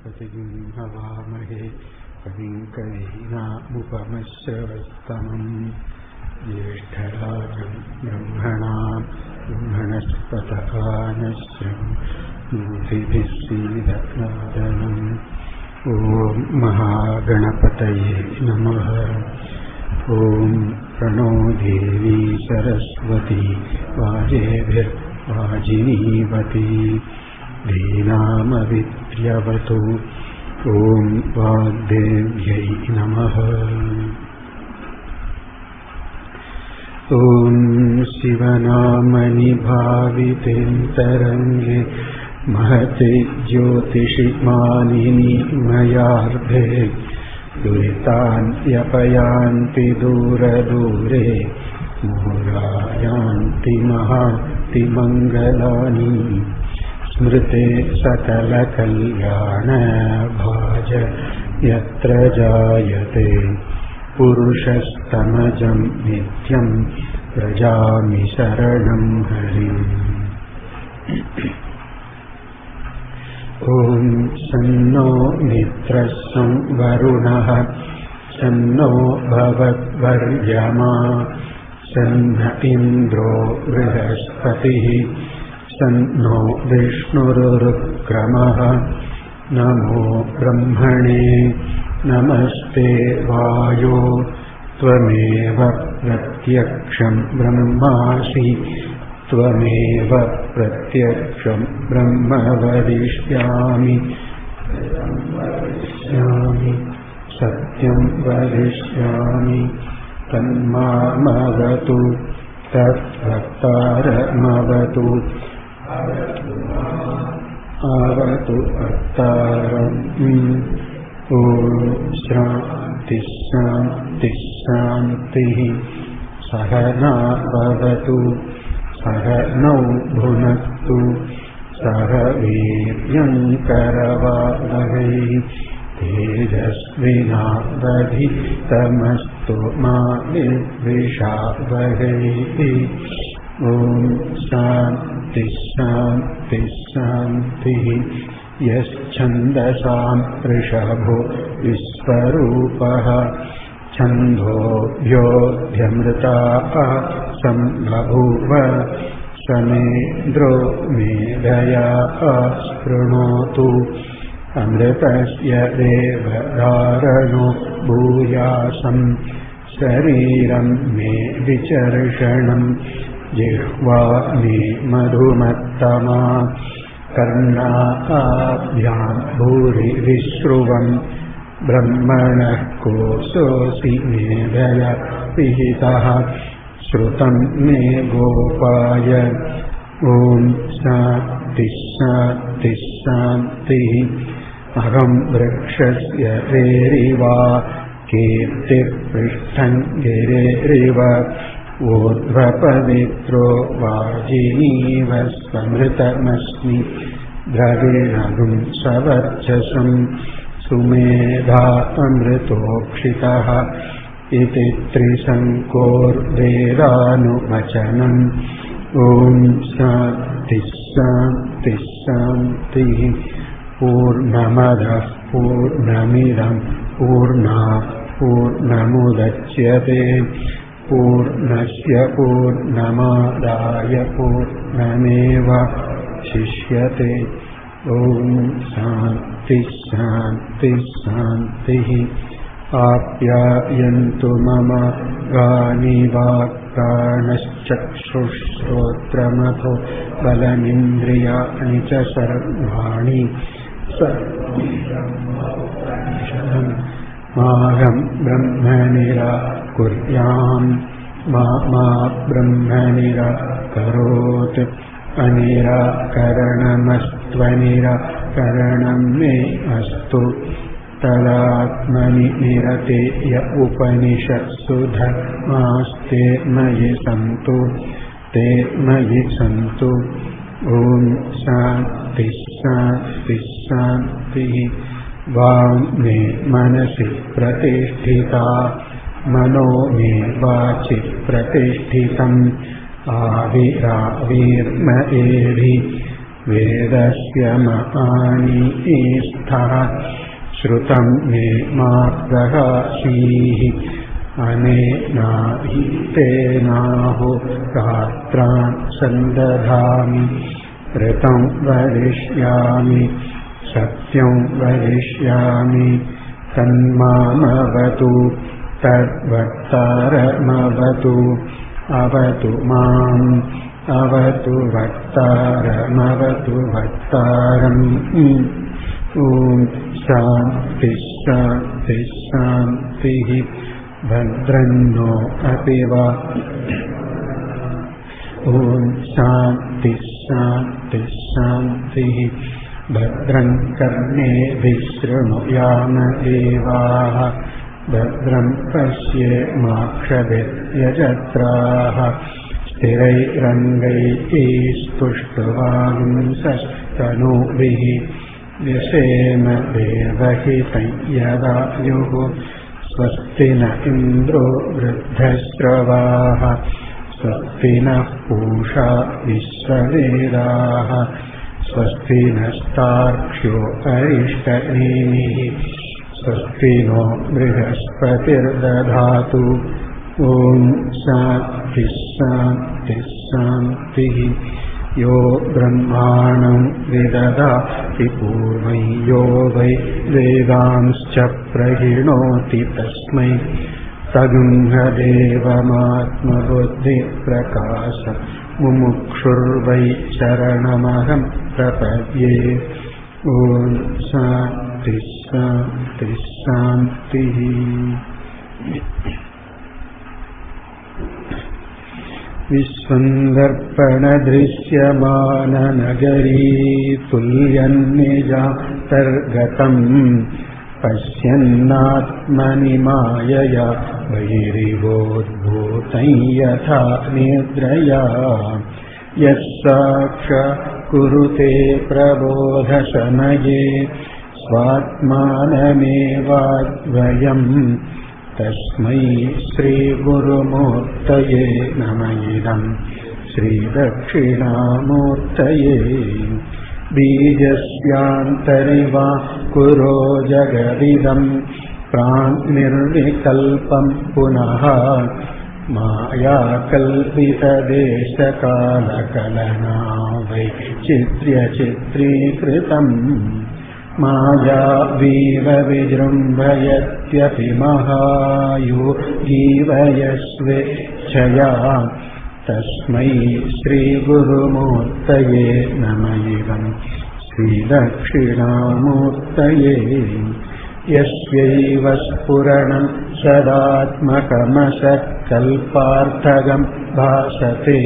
प्रजापतिं हवामहे कविं कवीनामुपमश्रवस्तमम् ज्येष्ठराजं ब्रह्मणस्पतः नूतिभिः सीदनादनम्। ॐ महागणपतये नमः। ॐ प्रणो देवी सरस्वती वाजेभिर्वाजिनीवती धीनामविद्यवतु। ॐ वाग्देव्यै नमः। ॐ शिवनामनि भावितेऽन्तरङ्गे महते ज्योतिषि मानिनि मयार्धे दुरितान्यपयान्ति दूरदूरे मुहुरायान्ति महाति मङ्गलानि स्मृते सकलकल्याण भाज यत्र जायते पुरुषस्तमजं नित्यं व्रजामि शरणं हरिम्। ॐ सन्नो मित्रः संवरुणः सन्नो भवद्वर्यमा सन्न इन्द्रो बृहस्पतिः सन्नो विष्णुरुक्रमः। नमो ब्रह्मणे नमस्ते वायो त्वमेव प्रत्यक्षं ब्रह्मासि त्वमेव प्रत्यक्षं ब्रह्म वदिष्यामि सत्यं वदिष्यामि तन्मामवतु तद्भक्तारमवतु अवतु भक्तारम्। ॐ शान्ति शान्ति शान्तिः। सहना भवतु सहनौ भुनक्तु सह वीर्यङ्करवावहै तेजस्विनावधीतमस्तु मा विद्विषावहै। ॐ शान्ति शान्ति शान्तिः। यश्छन्दसां वृषभो विश्वरूपः छन्दोभ्योऽध्यमृताः सम्बभूव समेन्द्रो मेधया शृणोतु अमृतस्य देवधारणो भूयासं शरीरं मे विचर्षणं जिह्वा मे मधुमत्तमा कर्णाभ्यां भूरि विश्रुवं ब्रह्मणः कोशोऽसि मेधया पिहितः श्रुतं मे गोपाय। ॐ शान्ति शान्ति शान्तिः। अहं वृक्षस्य वेरिवा कीर्तिपृष्ठं गिरेरिव ऊर्ध्वपवित्रो वाजिनीव समृतमस्मि द्रविणं सवर्चसं सुमेधा अमृतोक्षितः इति त्रिशङ्कोर्वेदानुवचनम्। ॐ शान्ति शान्ति शान्तिः। पूर्णमदः पूर्णमिदं पूर्णात् पूर्णमुदच्यते पूर्णस्य पूर्णमादाय पूर्णमेवावशिष्यते। ॐ शान्ति शान्ति शान्तिः। आप्यायन्तु मम गानि वाक्प्राणश्चक्षुश्रोत्रमथो बलमिन्द्रियाणि च सर्वाणि माहं ब्रह्म निराकुर्याम् मा ब्रह्म निराकरोत् अनिराकरणमस्त्वनिराकरणं मे अस्तु। तदात्मनि निरते य उपनिषत्सु धर्मास्ते मयि सन्तु ते मयि सन्तु। ॐ शान्ति शान्ति शान्तिः। वाङ् मे मनसि प्रतिष्ठिता मनो मे वाचि प्रतिष्ठितम् आविराविर्म एधि वेदस्य महानि ईस्थः श्रुतं मे मा प्रकाशीः अनेनाहि तेनाहो रात्रान् सन्दधामि ऋतं वदिष्यामि सत्यं वदिष्यामि तन्मामवतु तद्वक्तारमवतु अवतु माम् अवतु वक्तारमवतु वक्तारम् ॐ शान्ति शान्ति शान्तिः भद्रन्नो अपि वा ॐ शान्ति शान्ति शान्तिः भद्रं कर्णेभिः शृणुयाम देवाः भद्रं पश्येमाक्षभिर्यजत्राः स्थिरैरङ्गैस्तुष्टुवांसस्तनूभिः व्यसेम देवहितं यदायुः स्वस्ति न इन्द्रो वृद्धश्रवाः स्वस्ति नः पूषा विश्ववेदाः स्वस्ति नस्तार्क्ष्यो अरिष्टनेमिः स्वस्ति नो बृहस्पतिर्दधातु ॐ शान्ति शान्ति शान्तिः यो ब्रह्माणं विदधाति पूर्वं यो वै वेदांश्च प्रहिणोति तस्मै तगुह्यदेवमात्मबुद्धिप्रकाश मुमुक्षुर्वै शरणमहं प्रपद्ये ॐ शान्ति शान्ति शान्तिः विश्वन्दर्पणदृश्यमाननगरी तुल्यन्निजान्तर्गतम् पश्यन्नात्मनि मायया बहिरिवोद्भूतं यथा निद्रया यः साक्षात्कुरुते प्रबोधशनये स्वात्मानमेवाद्वयम् तस्मै श्रीगुरुमूर्तये नमः इदं श्रीदक्षिणामूर्तये बीजस्यान्तरिवा कुरो जगदिदं प्राङ्निर्विकल्पं पुनः मायाकल्पितदेशकालकलना वैचित्र्यचित्रीकृतम् मायावीव विजृम्भयत्यपि महायोगीवयस्वेच्छया तस्मै श्रीगुरुमूर्तये नमः इदं श्रीदक्षिणामूर्तये यस्यैव स्फुरणं सदात्मकमसत्कल्पार्थगं भासते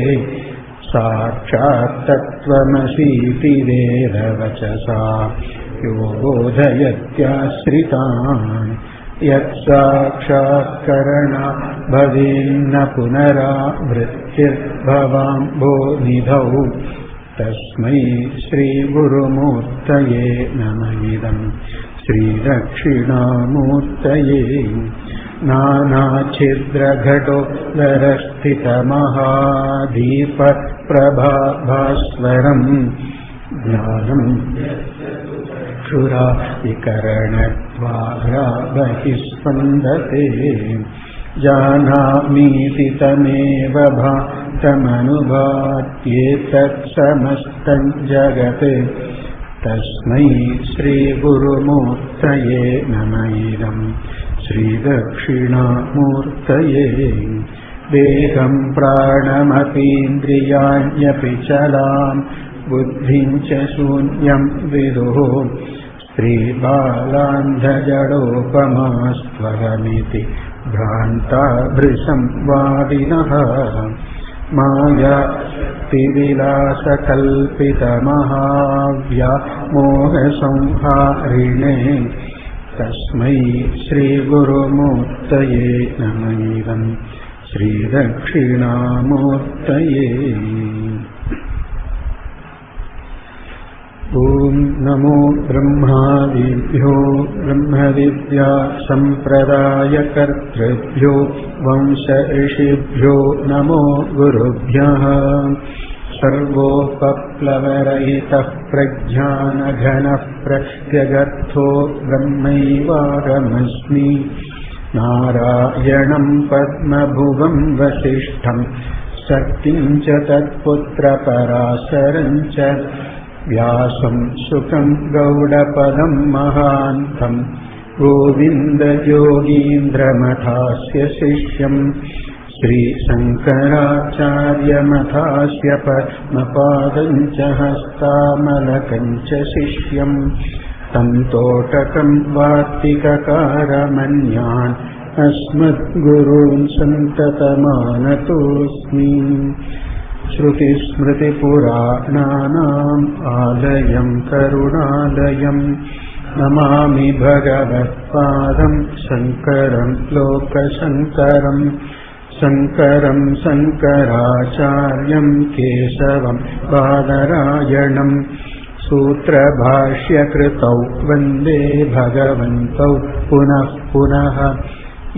साक्षात् तत्त्वमसीति वेदवचसा यो बोधयत्याश्रितान् यत्साक्षात्करणा भवेन्न पुनरावृत्तिर्भवाम्भोनिधौ तस्मै श्रीगुरुमूर्तये नमः इदं श्रीदक्षिणामूर्तये नानाच्छिद्रघटोदरस्थितमहादीपप्रभाभास्वरम् ज्ञानं क्षुराविकरणत्वाया बहिस्पन्दते जानामीति तमेव भान्तमनुभात्येतत् समस्तं जगत् तस्मै श्रीगुरुमूर्तये नमः इदं श्रीदक्षिणामूर्तये देहं प्राणमपीन्द्रियाण्यपि चलां बुद्धिं च शून्यं विदुः स्त्रीबालान्धजडोपमास्त्वहमिति भ्रान्ता भृशंवादिनः मायातिविलासकल्पितमहाव्यामोहसंहारिणे तस्मै श्रीगुरुमूर्तये नमः इदं श्रीदक्षिणामूर्तये ॐ नमो ब्रह्मादिभ्यो ब्रह्मविद्या सम्प्रदायकर्तृभ्यो वंश ऋषिभ्यो नमो गुरुभ्यः सर्वोपप्लवरहितः प्रज्ञानघनः प्रत्यगर्थो ब्रह्मैवाहमस्मि नारायणं पद्मभुवं वसिष्ठं शक्तिं च तत्पुत्रपराशरं च व्यासं शुकं गौडपदं महान्तं गोविन्दयोगीन्द्रमठास्य शिष्यं श्रीशङ्कराचार्यमठास्य पद्मपादं च हस्तामलकं च शिष्यं तन्तोटकं वार्तिककारमन्यान् अस्मद्गुरून् सन्ततमानतोऽस्मि श्रुतिस्मृतिपुराणानाम् आलयं करुणालयं नमामि भगवत्पादं शङ्करं लोकशङ्करं शङ्करं शङ्कराचार्यं केशवं बादरायणं सूत्रभाष्यकृतौ वन्दे भगवन्तौ पुनः पुनः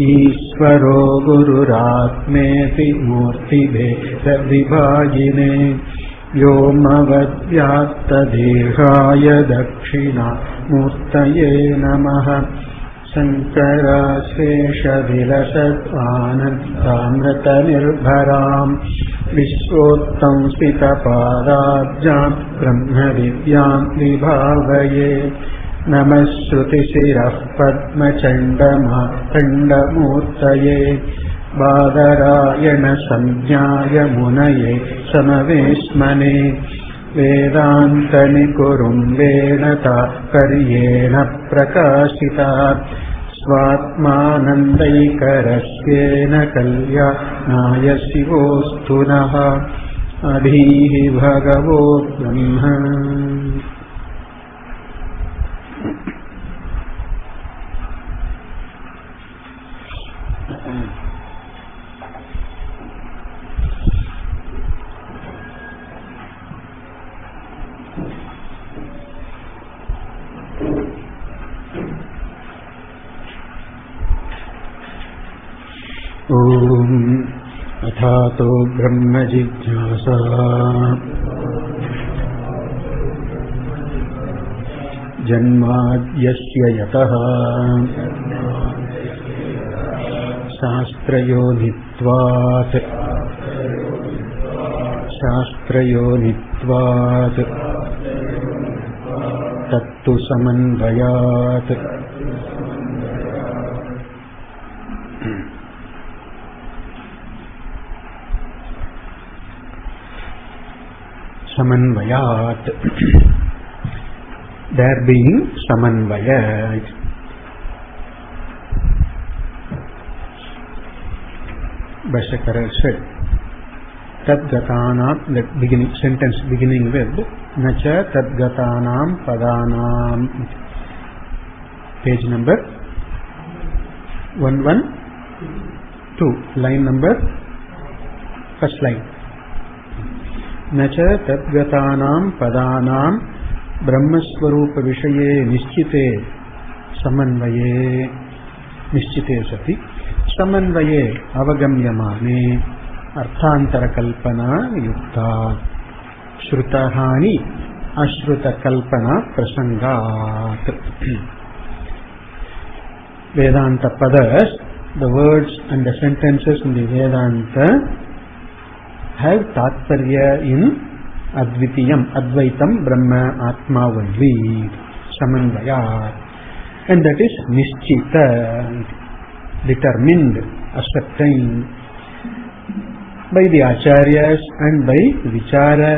ईश्वरो गुरुरात्मेति मूर्तिभेदविभागिने व्योमवद्व्याप्तदेहाय दक्षिणामूर्तये नमः शङ्कराशेषविलसत्वानन्दामृतनिर्भरां विश्वोत्तंसितपादाब्जां ब्रह्मविद्यां विभावये नमः श्रुतिशिरः पद्मचण्डमातण्डमूर्तये बादरायणसंज्ञाय मुनये समवेश्मने वेदान्तनिकुरुं वेणतापर्येण प्रकाशिता स्वात्मानन्दैकरस्येन कल्याणाय शिवोऽस्तु नः अधीः भगवो ब्रह्म अथातो ब्रह्मजिज्ञासा जन्माद्यस्य यतः शास्त्रयोनित्वात् तत्तु समन्वयात् samanvayat, there being samanvaya. Bhāshya said, Tadgatanam, the beginning sentence beginning with Nacha Tadgatanam Padanam, page number 112, line number, first line. Nacha Tadgatanam Padanam Brahmaswarupa Vishaye Nishchite Samanvaye Nishchite Sati Samanvaye Avagamyamane Arthantara Kalpana Yukta Shrutahani Ashruta Kalpana Prasangat. Vedanta Padas, the words and the sentences in the Vedanta have Tatparya in Advitiyam, Advaitam, Brahma, Atma only, Samanvaya, and that is Nishchita, determined, ascertained by the Acharyas and by Vichara.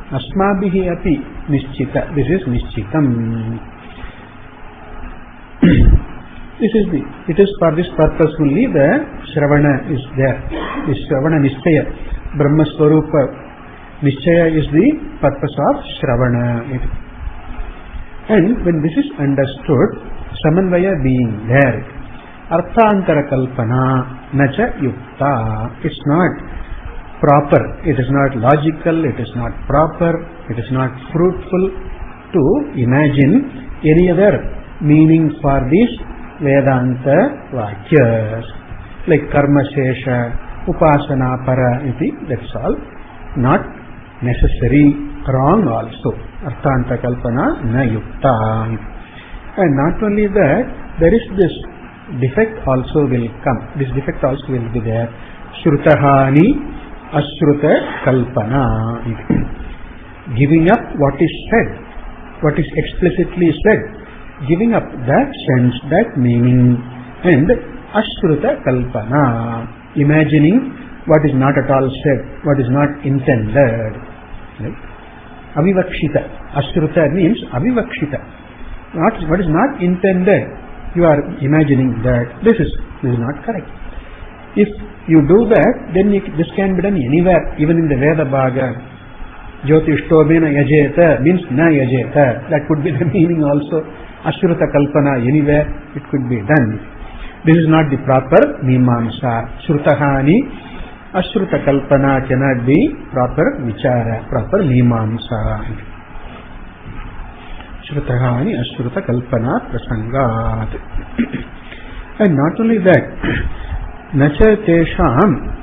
Asmabhihi api Nishchita, this is Nishchitam. It is for this purpose only the Shravana is there. This Shravana Nishchaya, Brahma Swarupa Nishchaya is the purpose of Shravana. And when this is understood, Samanvaya being there, Arthantara Kalpana Nacha Yukta, it's not proper, it is not logical, it is not proper, it is not fruitful to imagine any other meaning for these Vedanta Vakyas, like Karma Shesha, Upasana Para, that's all not necessary, wrong also. Arthanta kalpana na yukta. And not only that, there is this defect also will come. This defect also will be there. Shrutahani ashruta kalpana. Giving up what is said, what is explicitly said, giving up that sense, that meaning, and ashruta kalpana, imagining what is not at all said, what is not intended. Right? Avivakshita. Ashruta means avivakshita. What is not intended, you are imagining that this is not correct. If you do that, then this can be done anywhere, even in the Veda Bhaga. Jyotishtobena yajeta means na yajeta. That could be the meaning also. Ashruta kalpana, anywhere it could be done. This is not the proper mimamsa. Shrutahani ashruta kalpana cannot be proper vichara, proper mimamsa. Shrutahani ashruta kalpana prasangat. And not only that, nacha tesham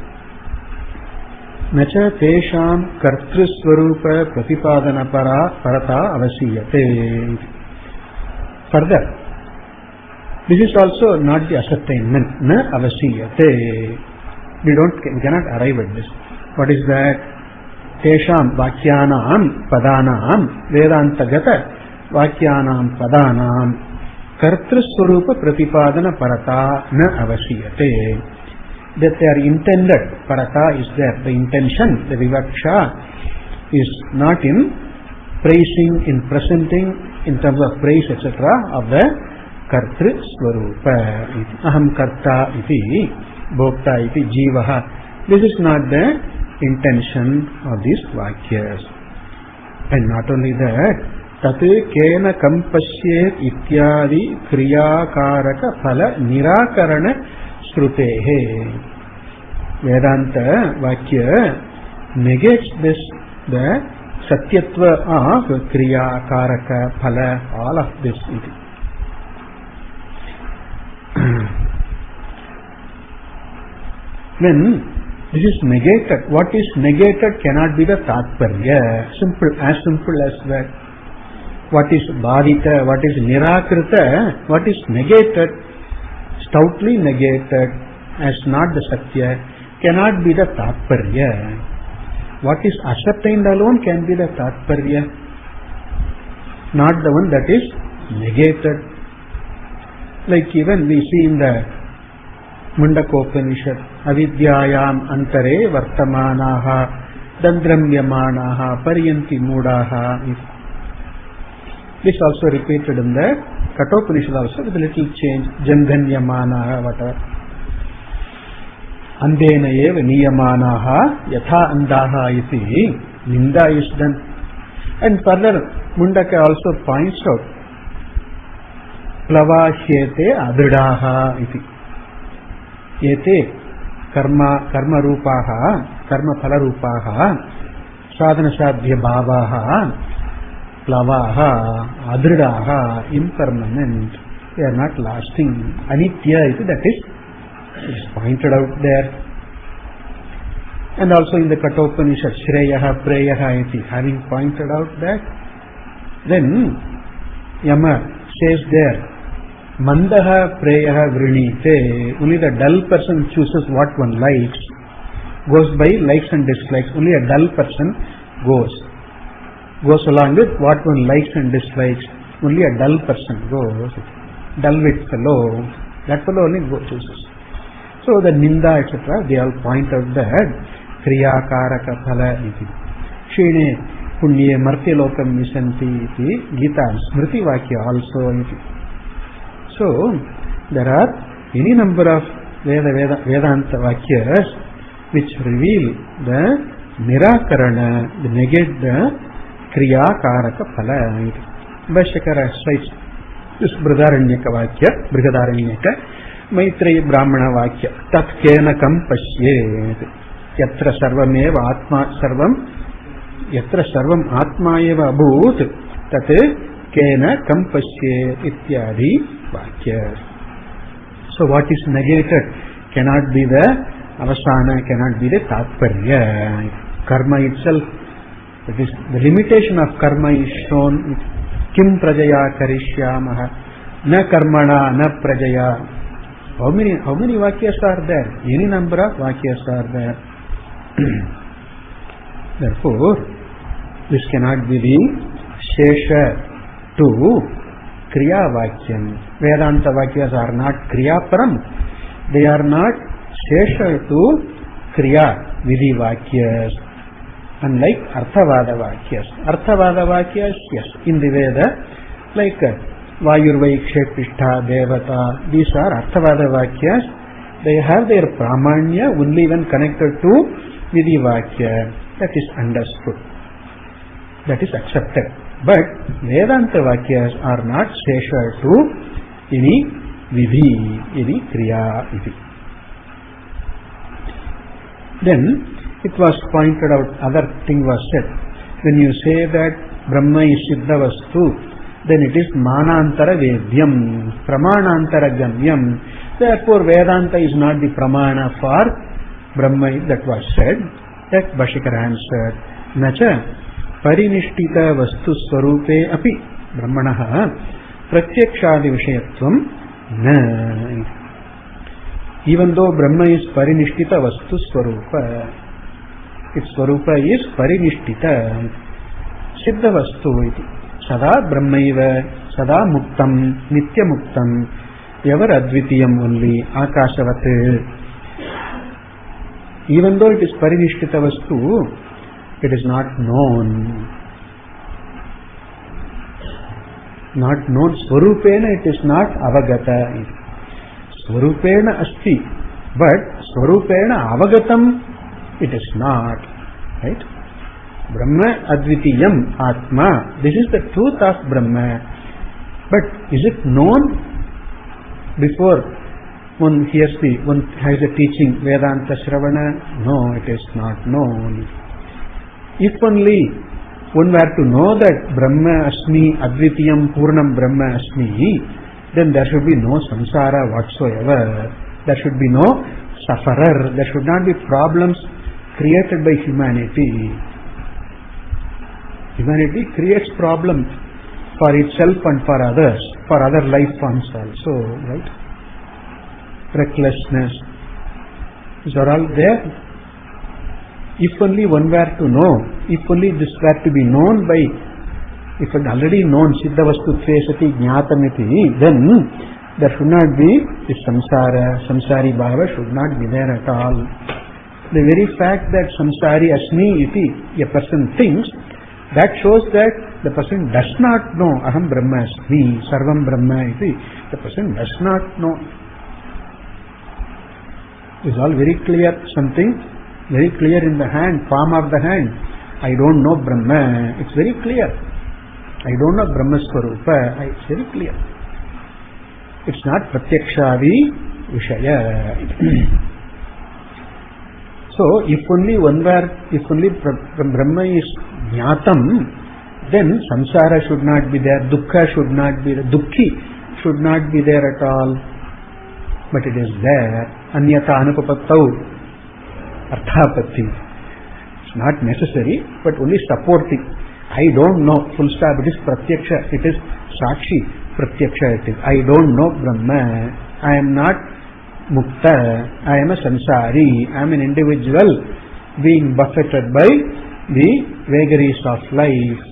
kartrusvarupa pratipadana parata avasiyate. Further, this is also not the ascertainment. Na avasiyate. We cannot arrive at this. What is that? Tesham vakyanam padanam vedantagata vakyanam padanam kartrusvarupa pratipadana parata na avasiyate. That they are intended, parata is there, the intention, the vivaksha is not in praising, in presenting, in terms of praise, etc. of the kartri swarupa. Aham karta iti, bhokta iti, jivaha. This is not the intention of these vakyas. And not only that, tate kena kampasyet ityadi kriyakaraka phala nirakarana Shrutehe. Vedanta Vakya negates this, the Satyatva of Kriya, Karaka, Phala, all of this. When this is negated, what is negated cannot be the Tatparya. As simple as that. What is Bhadita, what is Nirakrita, what is negated, stoutly negated as not the Satya, cannot be the Tatparya. What is ascertained alone can be the Tatparya, not the one that is negated. Like even we see in the Mundakopanishad, Avidyayam antare vartamanaha dandramyamanaha paryanti mudaha. This also repeated in the Katopanishad also with a little change. Janganyamanaha, whatever. Andena eva niyamanaha yatha andaha iti. Ninda is done. And further, Mundaka also points out Plavashyete adridaha iti. Yete karma rupaha, karma phala rupaha, sadhana sadhya bhavaha, plavaha, adridaha, impermanent. They are not lasting. Anitya iti, that is pointed out there. And also in the Katopanishad, Shreyaha, Preyaha iti, having pointed out that, then Yama says there, Mandaha Preyaha Vrinite, only the dull person chooses what one likes, goes by likes and dislikes. Only a dull person goes along with what one likes and dislikes. Only a dull person goes. Dull-wit fellow, that fellow only chooses. So the Ninda, etc., they all point out that Kriya Karaka Phala iti. Shine Punye Martyalokam Visanti iti. Gita Smriti Vakya also iti. So there are any number of Vedanta Vakyas which reveal the Nirakarana, the negate the Kriya Karaka Phala iti. Bhāshya cites this Brihadaranyaka Vakya, Brihadaranyaka, Maitreya Brahmana Vakya, Tat Kena Kam Pasyet, Yatra Sarvameva Atma Sarvam, Yatra Sarvam Atma Eva Abhut, Tat Kena Kam Pasyet Ityadi Vakya. So what is negated cannot be the Avasana, cannot be the Tatparya. Karma itself That is, the limitation of karma is shown. Kim prajaya karishyamah, na karmana na prajaya. How many vakyas are there? Any number of vakyas are there. Therefore, this cannot be the shesha to kriya vakyam. Vedanta vakyas are not kriya param. They are not shesha to kriya vidhi vakyas. Unlike Arthavada Vakyas. Arthavada Vakyas, yes, in the Veda, like Vayurvai Kshetrishta, Devata, these are Arthavada Vakyas. They have their Pramanya only when connected to Vidhi Vakya. That is understood. That is accepted. But Vedanta Vakyas are not shesha to any Vidhi, any Kriya. Then, it was pointed out, other thing was said, when you say that Brahma is Siddha Vastu, then it is Manantara Vedyam, Pramanantara Gamyam. Therefore, Vedanta is not the Pramana for Brahma, that was said. That Bhāshya answered, Nacha Parinishtita Vastu Swarupe api Brahmanaha Pratyakshadi Vishayatvam na. Even though Brahma is Parinishtita Vastu Swarupa, its Swarupa is Parinishtita Siddha Vastu iti. Sada Brahmaiva, Sada Muktam, Nitya Muktam, Yavar Advitiyam only, Akashavat. Even though it is Parinishtita Vastu, it is not known. Not known. Swarupena it is not Avagata. Swarupena Asti, but Swarupena Avagatam it is not, right? Brahma Advitiyam Atma. This is the truth of Brahma. But is it known before one hears one has a teaching Vedanta Shravana? No, it is not known. If only one were to know that Brahma Asmi Advitiyam Purnam Brahma Asmi, then there should be no samsara whatsoever. There should be no sufferer. There should not be problems created by humanity. Humanity creates problems for itself and for others, for other life forms also, right? Recklessness, these are all there. If only one were to know, if only this were to be known by, if it already known, Siddha Vastu Tvesati Jnatamiti, then there should not be this samsara, samsari bhava should not be there at all. The very fact that samsari asmi iti, a person thinks, that shows that the person does not know aham brahma asmi, sarvam brahma iti. The person does not know. It's all very clear, something very clear in the hand, palm of the hand. I don't know Brahma. It's very clear. I don't know Brahma Swarupa. It's very clear. It's not Pratyakshavi Vishaya. So, if only Brahma is Jnatam, then samsara should not be there, dukkha should not be there, dukkhi should not be there at all. But it is there. Anyata anupapattau arthapatti. It's not necessary, but only supporting. I don't know, full stop. It is pratyaksha. It is sakshi pratyaksha. It is. I don't know Brahma. I am not mukta. I am a samsari. I am an individual being buffeted by the vagaries of life.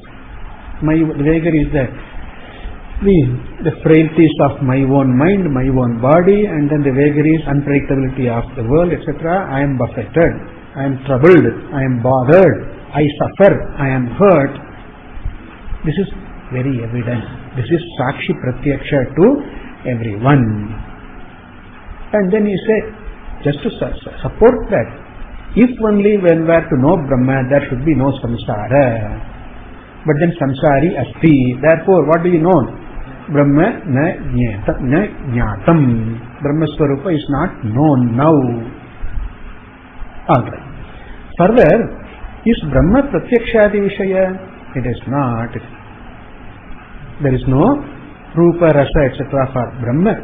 My vagaries, the frailties of my own mind, my own body, and then the vagaries, unpredictability of the world, etc. I am buffeted, I am troubled, I am bothered, I suffer, I am hurt. This is very evident. This is Sakshi Pratyaksha to everyone. And then he said, just to support that, if only when we are to know Brahma, there should be no samsara. But then samsari asti. Therefore, what do you know? Brahma na jnatam. Brahma Swarupa is not known now. Alright. Further, is Brahma Pratyakshadi Vishaya? It is not. There is no Rupa, Rasa, etc. for Brahma.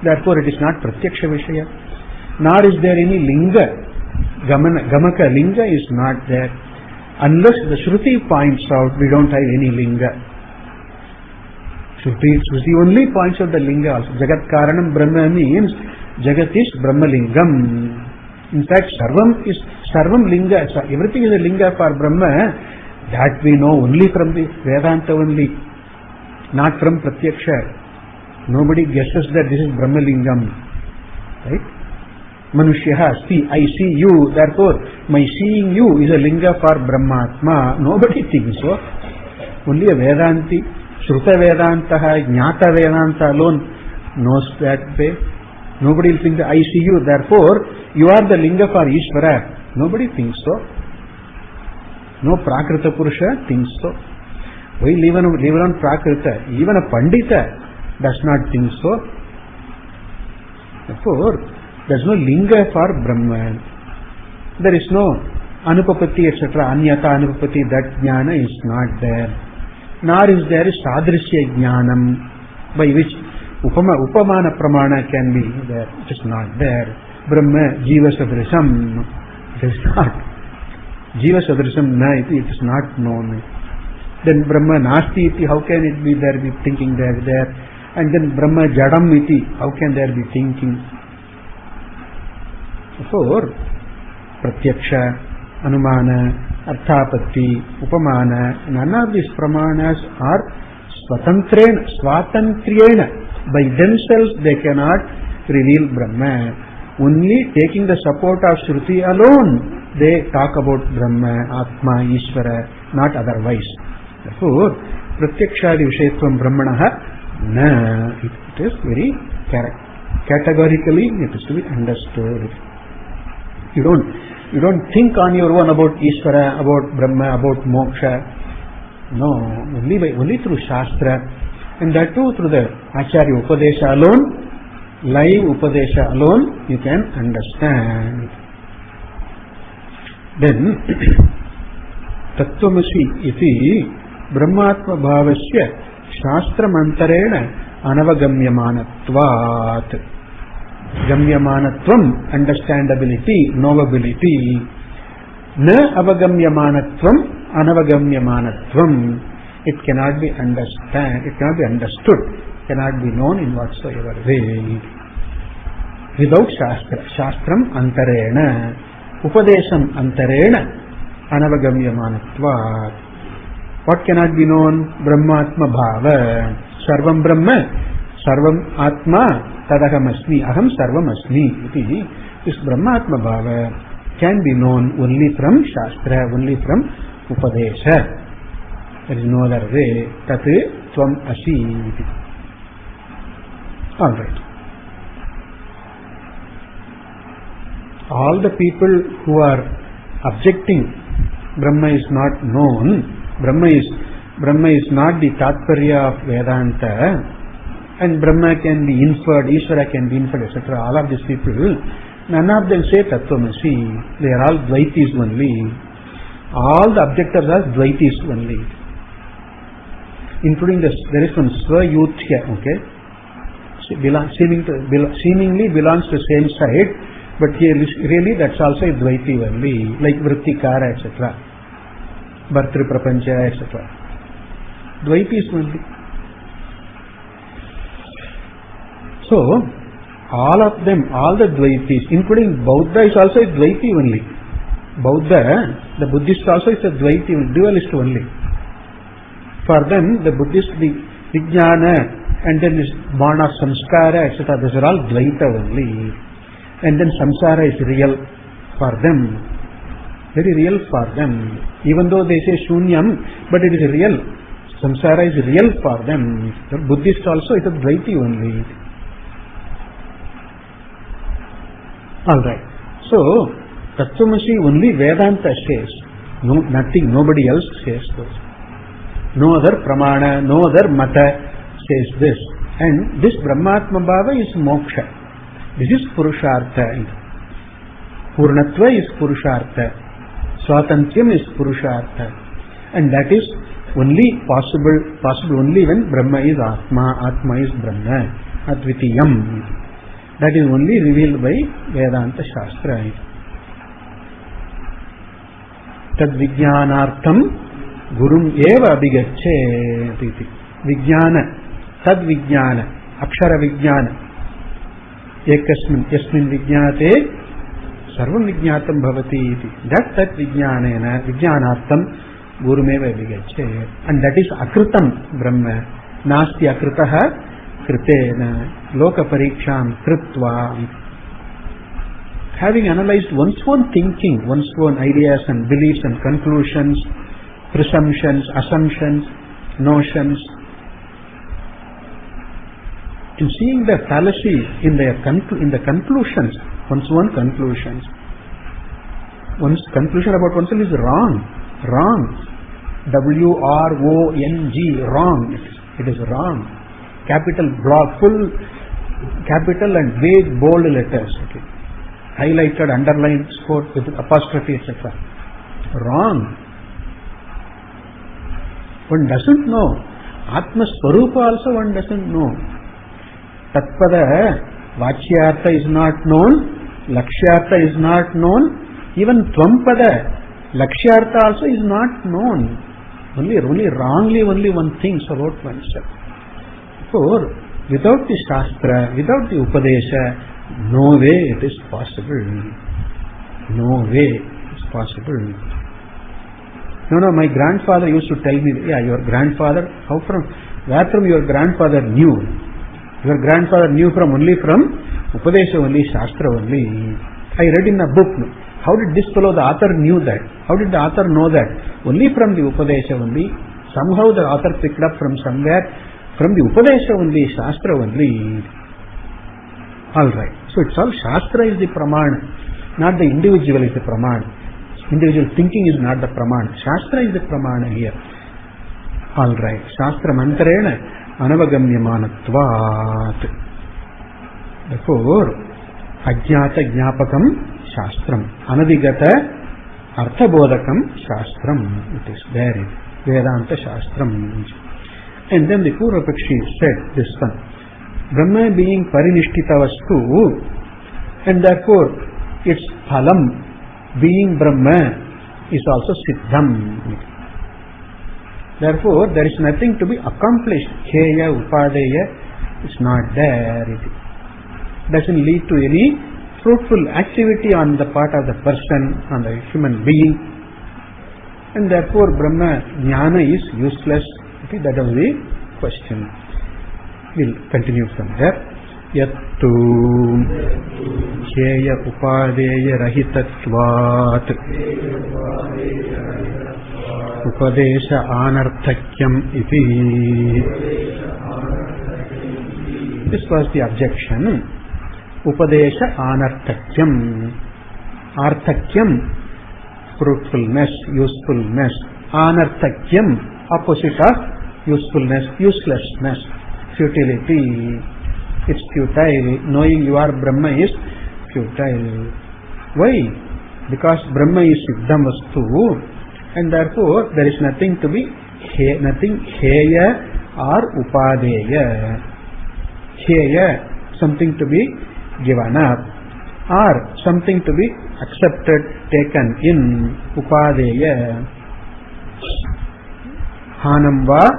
Therefore, it is not Pratyaksha Vishaya. Nor is there any Linga. Gamaka Linga is not there. Unless the Shruti points out, we don't have any linga. Shruti only points out the linga also. Jagat Karanam Brahma means Jagat is Brahmalingam. In fact, Sarvam linga, everything is a linga for Brahma. That we know only from the Vedanta only, not from Pratyaksha. Nobody guesses that this is Brahmalingam. Right? Manushyaha, see, I see you, therefore my seeing you is a linga for Brahmatma. Nobody thinks so. Only a Vedanti, Shruta Vedanta, Jnata Vedanta alone knows that way. Nobody will think that I see you, therefore you are the linga for Ishvara. Nobody thinks so. No Prakrita Purusha thinks so. Why leave on Prakrita? Even a Pandita does not think so. Therefore, there is no linga for Brahman. There is no Anupapati, etc. Anyata Anupapati, that jnana is not there. Nor is there Sadrisya jnanam, by which Upamana Pramana can be there. It is not there. Brahma Jiva Sadrisam, it is not. Jiva Sadrisam na iti, it is not known. Then Brahma Nasti iti, how can it be there, be thinking there? And then Brahma Jadam iti, how can there be thinking? For Pratyaksha, Anumana, Arthapatti, Upamana, none of these pramanas are Swatantriyena. By themselves they cannot reveal Brahma. Only taking the support of Shruti alone, they talk about Brahma, Atma, Ishvara, not otherwise. Therefore, Pratyakshadi Vishayatvam Brahmanaha, na, it is very categorically, it is to be understood. You don't think on your own about Ishvara, about Brahma, about Moksha. No, only through Shastra, and that too through the Acharya Upadesha alone, live Upadesha alone, you can understand. Then, Tattvamasi iti Brahmatma Bhavasya Shastramantarena Anavagamyamanatvat. Gamyamanatvam, understandability, knowability. Na avagamyamanatvam, anavagamyamanatvam. It cannot be understood, cannot be known in whatsoever way. Without Shastra. Shastram antarena, Upadesham antarena, anavagamyamanatvat. What cannot be known? Brahmatma bhava. Sarvam Brahma, Sarvam Atma, Tadaham Asmi, Aham Sarvam Asmi. This Brahmatma bhava can be known only from Shastra, only from Upadesha. There is no other way. Tat Tvam Asi. Alright. All the people who are objecting Brahma is not known, Brahma is not the Tatparya of Vedanta, and Brahma can be inferred, Ishvara can be inferred, etc. All of these people, none of them say Tattvamasi. They are all Dvaitis only. All the objectors are Dvaitis only. Including there is one Svayuthya, okay? Seemingly belongs to the same side, but here really that's also a Dvaiti only, like Vrittikara, etc. Bhartri Prapancha, etc. Dvaitis only. So, all of them, all the Dvaitis, including Bauddha is also a Dvaiti only. Bauddha, the Buddhist also is a Dvaiti, dualist only. For them, the Buddhist, the Vijnana, and then this born of Samskara, etc., these are all Dvaita only. And then Samsara is real for them. Very real for them. Even though they say Shunyam, but it is real. Samsara is real for them. The Buddhist also is a Dvaiti only. Alright. So, Tattvamasi only Vedanta says. No, nothing, nobody else says this. No other Pramana, no other Mata says this. And this Brahmatma Bhava is Moksha. This is Purushartha. Purnatva is Purushartha. Swatantyam is Purushartha. And that is only possible only when Brahma is Atma, Atma is Brahma, Advitiyam. That is only revealed by Vedanta Shastra. Tad vijnanartham gurum eva abhigaccheti. Vijnana, tad vijnana, akshara vijnana. Yasmin vijnate sarvam vijnatam bhavati iti. That vijnanena vijnanartham gurumeva abhigaccheti. And that is akritam Brahma. Nasti akritaha kritena loka pariksham kritva. Having analyzed one's own thinking, one's own ideas and beliefs and conclusions, presumptions, assumptions, notions, in seeing the fallacy in the conclusions, one's own conclusions. One's conclusion about oneself is wrong. W-R-O-N-G, wrong. It is wrong. Capital block, full capital and big bold letters. Okay. Highlighted, underlined, scored with apostrophe, etc. Wrong. One doesn't know. Atma Swarupa also one doesn't know. Tatpada Vachyartha is not known, Lakshyartha is not known, even Tvampada Lakshyartha also is not known. Only wrongly only one thinks about oneself. For without the Shastra, without the Upadesha, no way it is possible. No way it is possible. No, my grandfather used to tell me, yeah, your grandfather, where from your grandfather knew? Your grandfather knew only from Upadesha only, Shastra only. I read in a book, how did this fellow, the author knew that? How did the author know that? Only from the Upadesha only. Somehow the author picked up from somewhere, from the Upadesha only, Shastra only. Alright. So it's all Shastra is the Pramana, not the individual is the Pramana. Individual thinking is not the Pramana. Shastra is the Pramana here. Alright. Shastra mantarena anavagamyamanatvat. Therefore, ajnata jnapakam shastram. Anadigata arthabodhakam shastram. It is there in Vedanta shastram. And then the Purvapakshi said this one. Brahma being parinishthita vastu, and therefore its phalam being Brahma is also siddham. Therefore there is nothing to be accomplished. Kheya, upadeya is not there. It doesn't lead to any fruitful activity on the part of the person, on the human being, and therefore Brahma jnana is useless. Okay, that was the question. We'll continue from there. Yattu Kheya Upadeya Rahitatvat Upadesha Anarthakyam iti. This was the objection. Upadesha Anarthakyam. Arthakyam, fruitfulness, usefulness. Anarthakyam, opposite of usefulness, uselessness. Futility. It's futile. Knowing you are Brahma is futile. Why? Because Brahma is Siddham Vastu, and therefore there is nothing to be nothing Heya or Upadeya. Heya, something to be given up, or something to be accepted, taken in. Upadeya. Hanam va,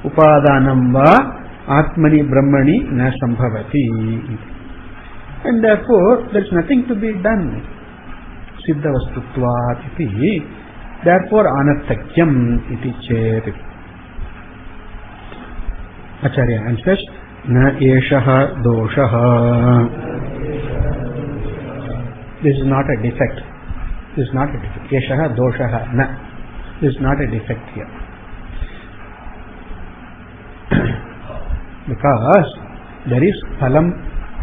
upadanam va, Atmani Brahmani na sambhavati. And therefore there is nothing to be done. Siddha vastutvat iti. Therefore anarthakyam iti chet. Acharya answers, na eshaha doshaha. This is not a defect. This is not a defect. Eshaha doshaha na. This is not a defect here. Because there is phalam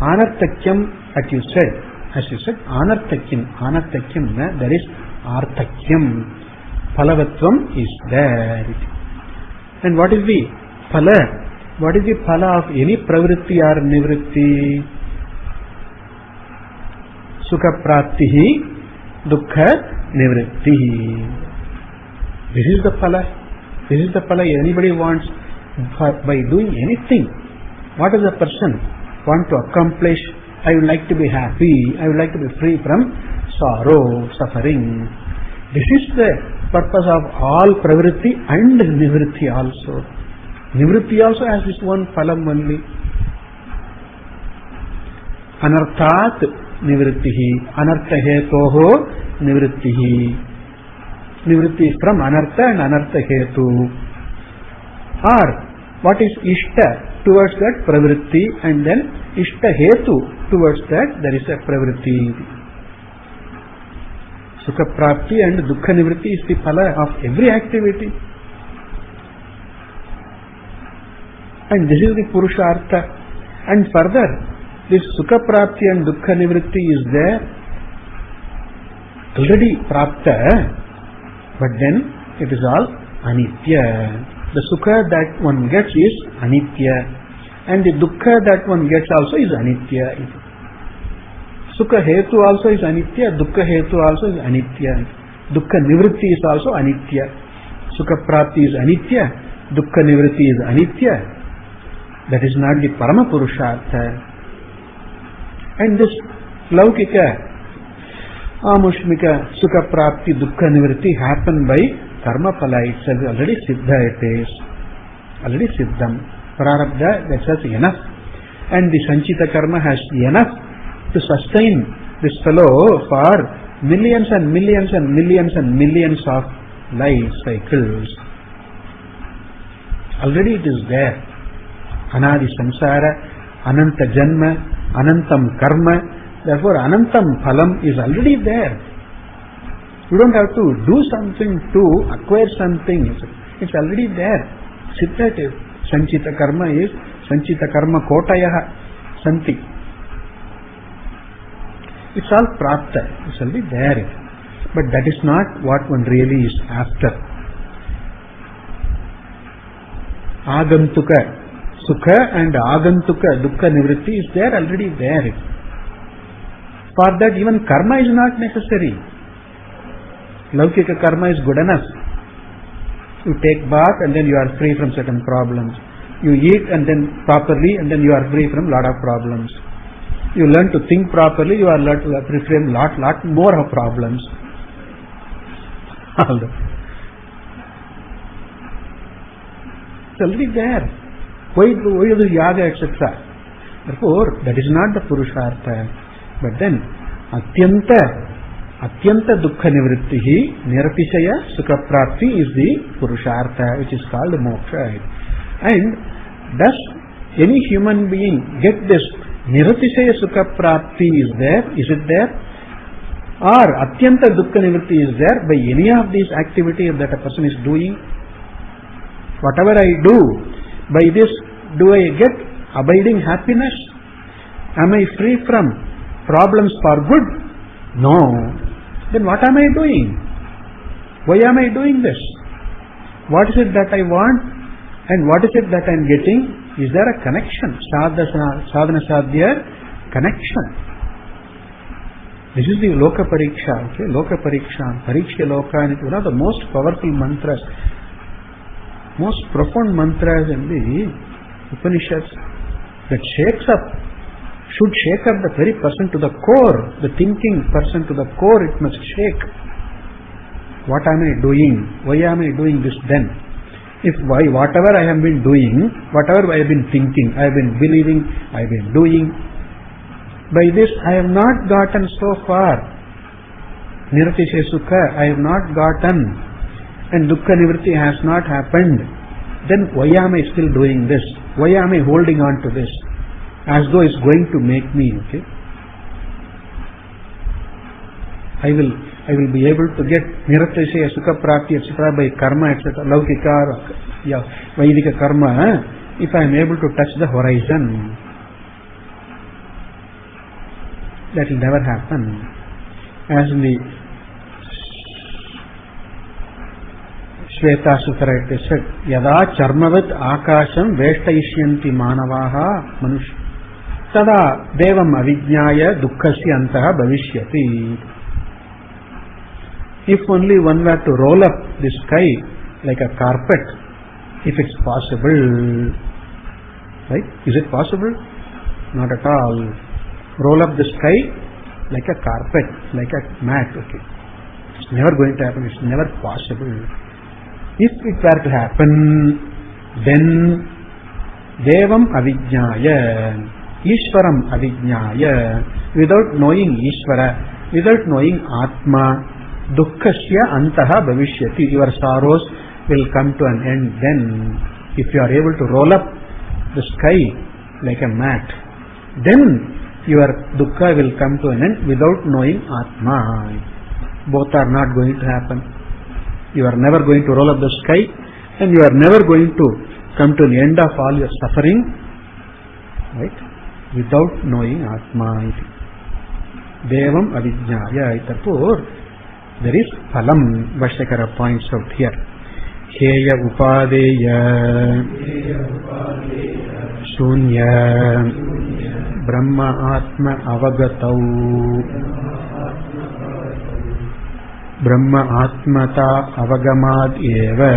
anarthakyam, as you said, anarthakyam, there is arthakyam. Phalavatvam is there. And what is the phala? What is the phala of any pravritti or nivritti? Sukha praptihi, dukkha nivrittihi. This is the phala. This is the phala anybody wants. By doing anything, what does a person want to accomplish? I would like to be happy, I would like to be free from sorrow, suffering. This is the purpose of all pravritti and nivritti also. Nivritti also has this one phalam only. Anarthat nivrittihi, anartha hetoho nivrittihi. Nivritti is from anartha and anartha hetu. Or what is ishta? Towards that pravritti, and then ishta hetu, towards that there is a pravritti. Sukha prapti and dukkha nivritti is the phala of every activity. And this is the purushartha. And further, this sukha prapti and dukkha nivritti is there, already prapta, but then it is all anitya. The sukha that one gets is anitya, and the dukkha that one gets also is anitya. Sukha hetu also is anitya, dukkha hetu also is anitya. Dukkha nivritti is also anitya. Sukha prapti is anitya, dukkha nivritti is anitya. That is not the parama purushartha. And this laukika, amushmika, sukha prapti, dukkha nivritti happen by karma phala itself. Already siddha it is. Already siddham. Prarabdha, that has enough. And the sanchita karma has enough to sustain this fellow for millions and millions and millions and millions of life cycles. Already it is there. Anadi samsara, ananta janma, anantam karma. Therefore anantam phalam is already there. You don't have to do something to acquire something. It's already there. Siddha. Sanchita karma is sanchita karma kotayaha santi. It's all prapta. It's already there. But that is not what one really is after. Agantuka sukha and agantuka dukkha nivritti is there, already there. For that even karma is not necessary. Laukika karma is good enough. You take bath and then you are free from certain problems. You eat and then properly and then you are free from lot of problems. You learn to think properly, you are free from lot more of problems. It's already there. Why do yaga, etc.? Therefore, that is not the purushartha. But then, atyanta dukkha nivrittihi nirapishaya sukha prapti is the purushartha, which is called moksha. And does any human being get this nirapishaya sukha prapti is there? Is it there? Or atyanta dukkha nivritti is there by any of these activities that a person is doing? Whatever I do, by this do I get abiding happiness? Am I free from problems for good? No. Then what am I doing? Why am I doing this? What is it that I want and what is it that I am getting? Is there a connection? Sadhana sadhya connection. This is the Loka Pariksha. Okay? Loka Pariksha. Pariksha Loka is one of the most powerful mantras, most profound mantras in the Upanishads that should shake up the very person to the core, the thinking person to the core. It must shake. What am I doing? Why am I doing this then? Whatever I have been doing, whatever I have been thinking, I have been believing, I have been doing, by this I have not gotten so far. Niratishe sukha, I have not gotten, and dukkha nivritti has not happened. Then why am I still doing this? Why am I holding on to this? As though it's going to make me, okay? I will be able to get niratishe sukha prapti, etc. by karma, etc. Laukika, Vaidika karma, if I am able to touch the horizon. That will never happen. As in the Shweta Sutra it is said, Yada charmavat akasham veshtayishyanti manavaha manush tada devam avijnaya dukkhasya antaha bhavishyati. If only one were to roll up the sky like a carpet, if it's possible, right? Is it possible? Not at all. Roll up the sky like a carpet, like a mat, okay? It's never going to happen. It's never possible. If it were to happen, then Devam Avijnaya, Ishvaram Avijnaya, without knowing Ishvara, without knowing Atma, Dukkhasya Antaha Bhavishyati, your sorrows will come to an end. Then, if you are able to roll up the sky like a mat, then your dukkha will come to an end without knowing Atma. Both are not going to happen. You are never going to roll up the sky, and you are never going to come to the end of all your suffering, right? Without knowing Atma. Devam Avijnaya. Therefore, there is phalam. Bhashyakara points out here. Heya upadeya shunya Brahma Atma avagatau Brahma Atmata avagamad eva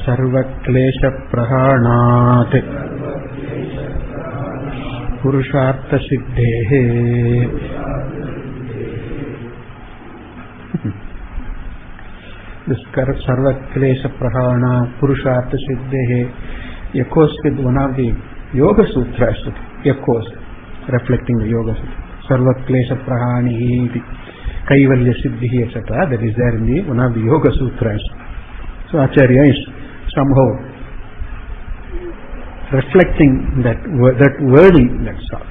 Sarva klesha prahanat Purushartha siddhehe. This Sarva klesha prahana Purushartha siddhehe echoes with one of the Yoga Sutras, echoes, reflecting the Yoga Sutra. Sarva klesha prahani Kaivalya siddhi, etc. That is there in the one of the Yoga Sutras. So Acharya is somehow reflecting that wording, that's all.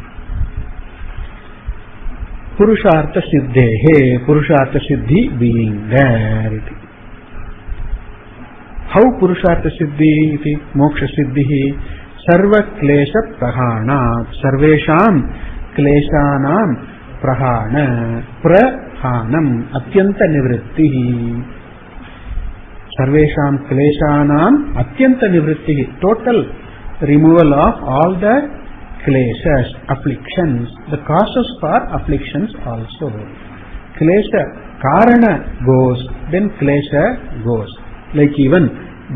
Purushartha siddhehe, Purushartha siddhi being there. How Purushartha siddhi iti moksha siddhi? Sarva klesha prahana, sarvesham kleshanam prahana, prahanam atyanta nivrittihi. Sarvesham kleshanam atyanta nivrittihi, total removal of all the kleshas, afflictions, the causes for afflictions also. Klesha, karana goes, then klesha goes. Like even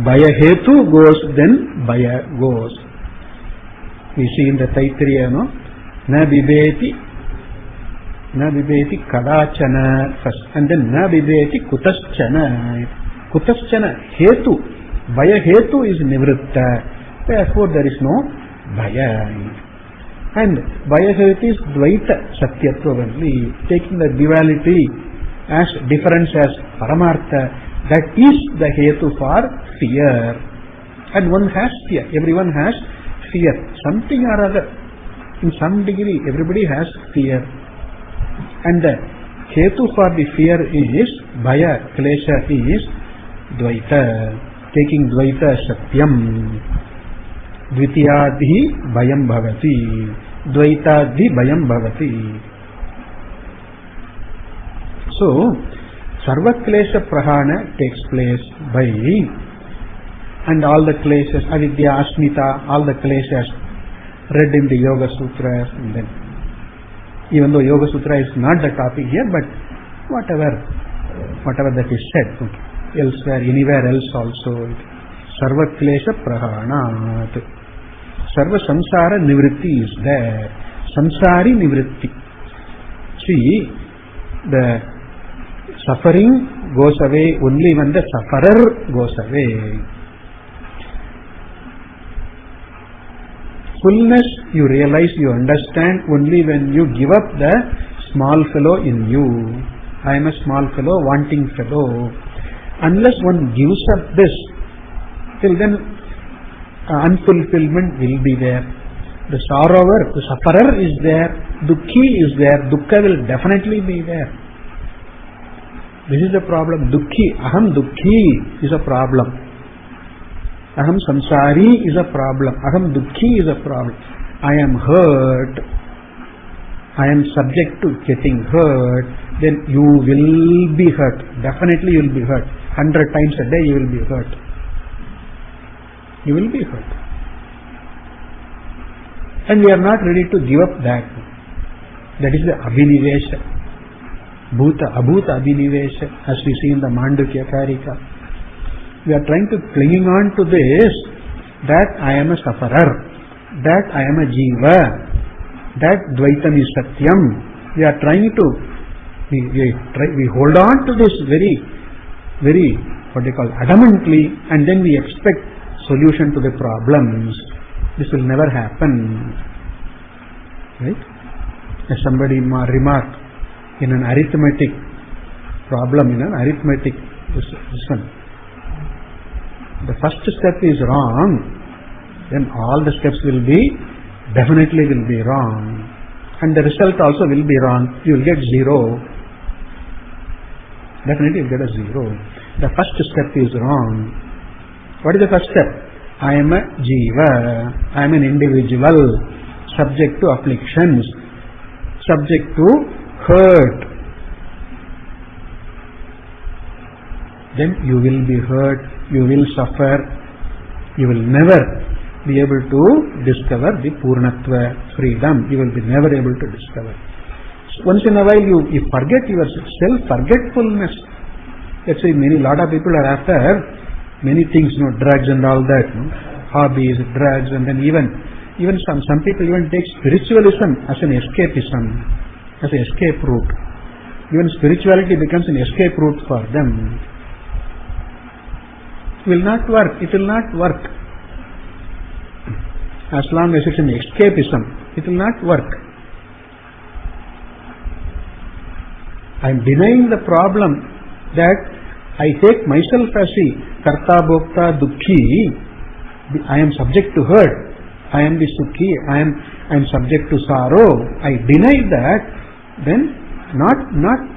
bhaya hetu goes, then bhaya goes. We see in the Taittiriya, no? Na bibeti kadachana first, and then na bibeti kutaschana. Kutaschana hetu, bhaya hetu is nivritta, therefore there is no bhaya. And bhaya hetu is dvaita satyatva only, taking the duality as difference as paramartha. That is the hetu for fear. And one has fear. Everyone has fear. Something or other. In some degree, everybody has fear. And the hetu for the fear is, bhaya, klesha is dvaita. Taking dvaita satyam. Dvitiyadhi bhayam bhavati. Dvaitadhi bhayam bhavati. So, Sarva klesha prahana takes place by, and all the kleshas, avidya, asmita, all the kleshas read in the Yoga Sutras, and then, even though Yoga Sutra is not the topic here, but whatever that is said, elsewhere, anywhere else also, Sarva klesha prahanat. Sarva samsara nivritti is there. Samsari nivritti. See, the suffering goes away only when the sufferer goes away. Fullness you realize, you understand only when you give up the small fellow in you. I am a small fellow, wanting fellow. Unless one gives up this, till then unfulfillment will be there. The sorrower, the sufferer is there, dukkhi is there, dukkha will definitely be there. This is the problem. Dukkhi, aham dukkhi is a problem. Aham samsari is a problem. Aham dukkhi is a problem. I am hurt. I am subject to getting hurt. Then you will be hurt. Definitely you will be hurt. 100 times a day you will be hurt. You will be hurt. And we are not ready to give up that. That is the abhinivesha. Bhuta, abhuta abhinivesha, as we see in the Mandukya Karika. We are trying to clinging on to this, that I am a sufferer, that I am a jiva, that dvaitam is satyam, We are trying to, we hold on to this very, what they call, adamantly, and then we expect solution to the problems. This will never happen. Right? As somebody remarked in an arithmetic problem, in an arithmetic, this one, the first step is wrong, then all the steps will be, definitely will be wrong. And the result also will be wrong. You will get 0. Definitely you will get a 0. The first step is wrong. What is the first step? I am a jiva. I am an individual, subject to afflictions, subject to hurt. Then you will be hurt, you will suffer, you will never be able to discover the Purnatva, freedom. You will be never able to discover. So once in a while you forget your self-forgetfulness. Let's say lot of people are after many things, drugs and all that, hobbies, drugs, and then even some people even take spiritualism as an escapism, as an escape route. Even spirituality becomes an escape route for them. It will not work. It will not work. As long as it's an escapism, it will not work. I am denying the problem that I take myself as the karta, bhokta, dukkhi. I am subject to hurt. I am the sukhi. I am subject to sorrow. I deny that. Then not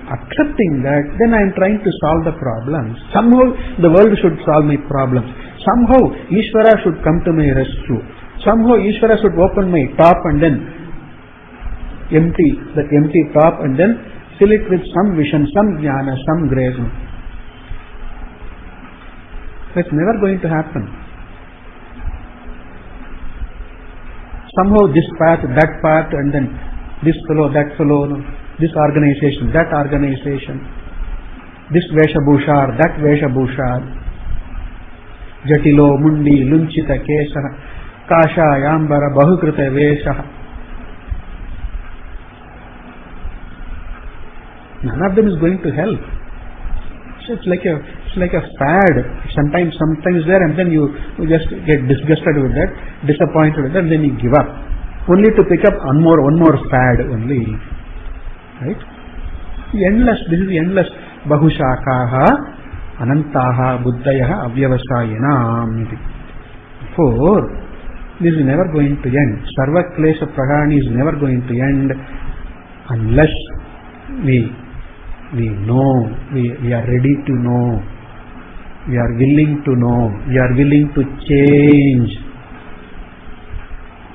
accepting that, then I am trying to solve the problems. Somehow the world should solve my problems. Somehow Ishvara should come to my rescue. Somehow Ishvara should open my top and then empty top and then fill it with some vision, some jnana, some grace. That's never going to happen. Somehow this path, that path, and then this fellow, that fellow, this organization, that organization, this Veshabhushar, that Veshabhushar, Jatilo, Mundi, Lunchita, Kesha, Kasha, Yambara, Bahukrita, Vesha. None of them is going to help. So it's like a fad. Sometimes there, and then you just get disgusted with that, disappointed with that, and then you give up. Only to pick up one more fad only. Right? Endless. This is endless. Bahushakaha, Anantaha, Buddhayaha, Avyavasayana. Therefore, this is never going to end. Sarva Klesha Prahani is never going to end unless we know, we are ready to know, we are willing to know, we are willing to change.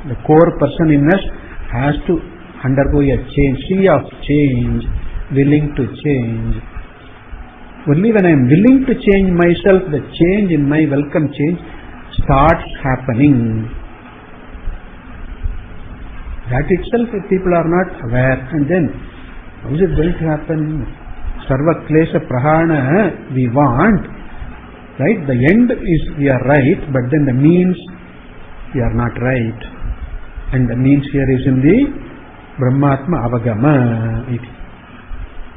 The core person in us has to undergo a change, sea of change, willing to change. Only when I am willing to change myself, the change in my welcome change starts happening. That itself, if people are not aware, and then how is it going to happen? Sarva Klesha Prahana we want, right? The end is we are right, but then the means we are not right. And the means here is in the Brahmatma Avagama,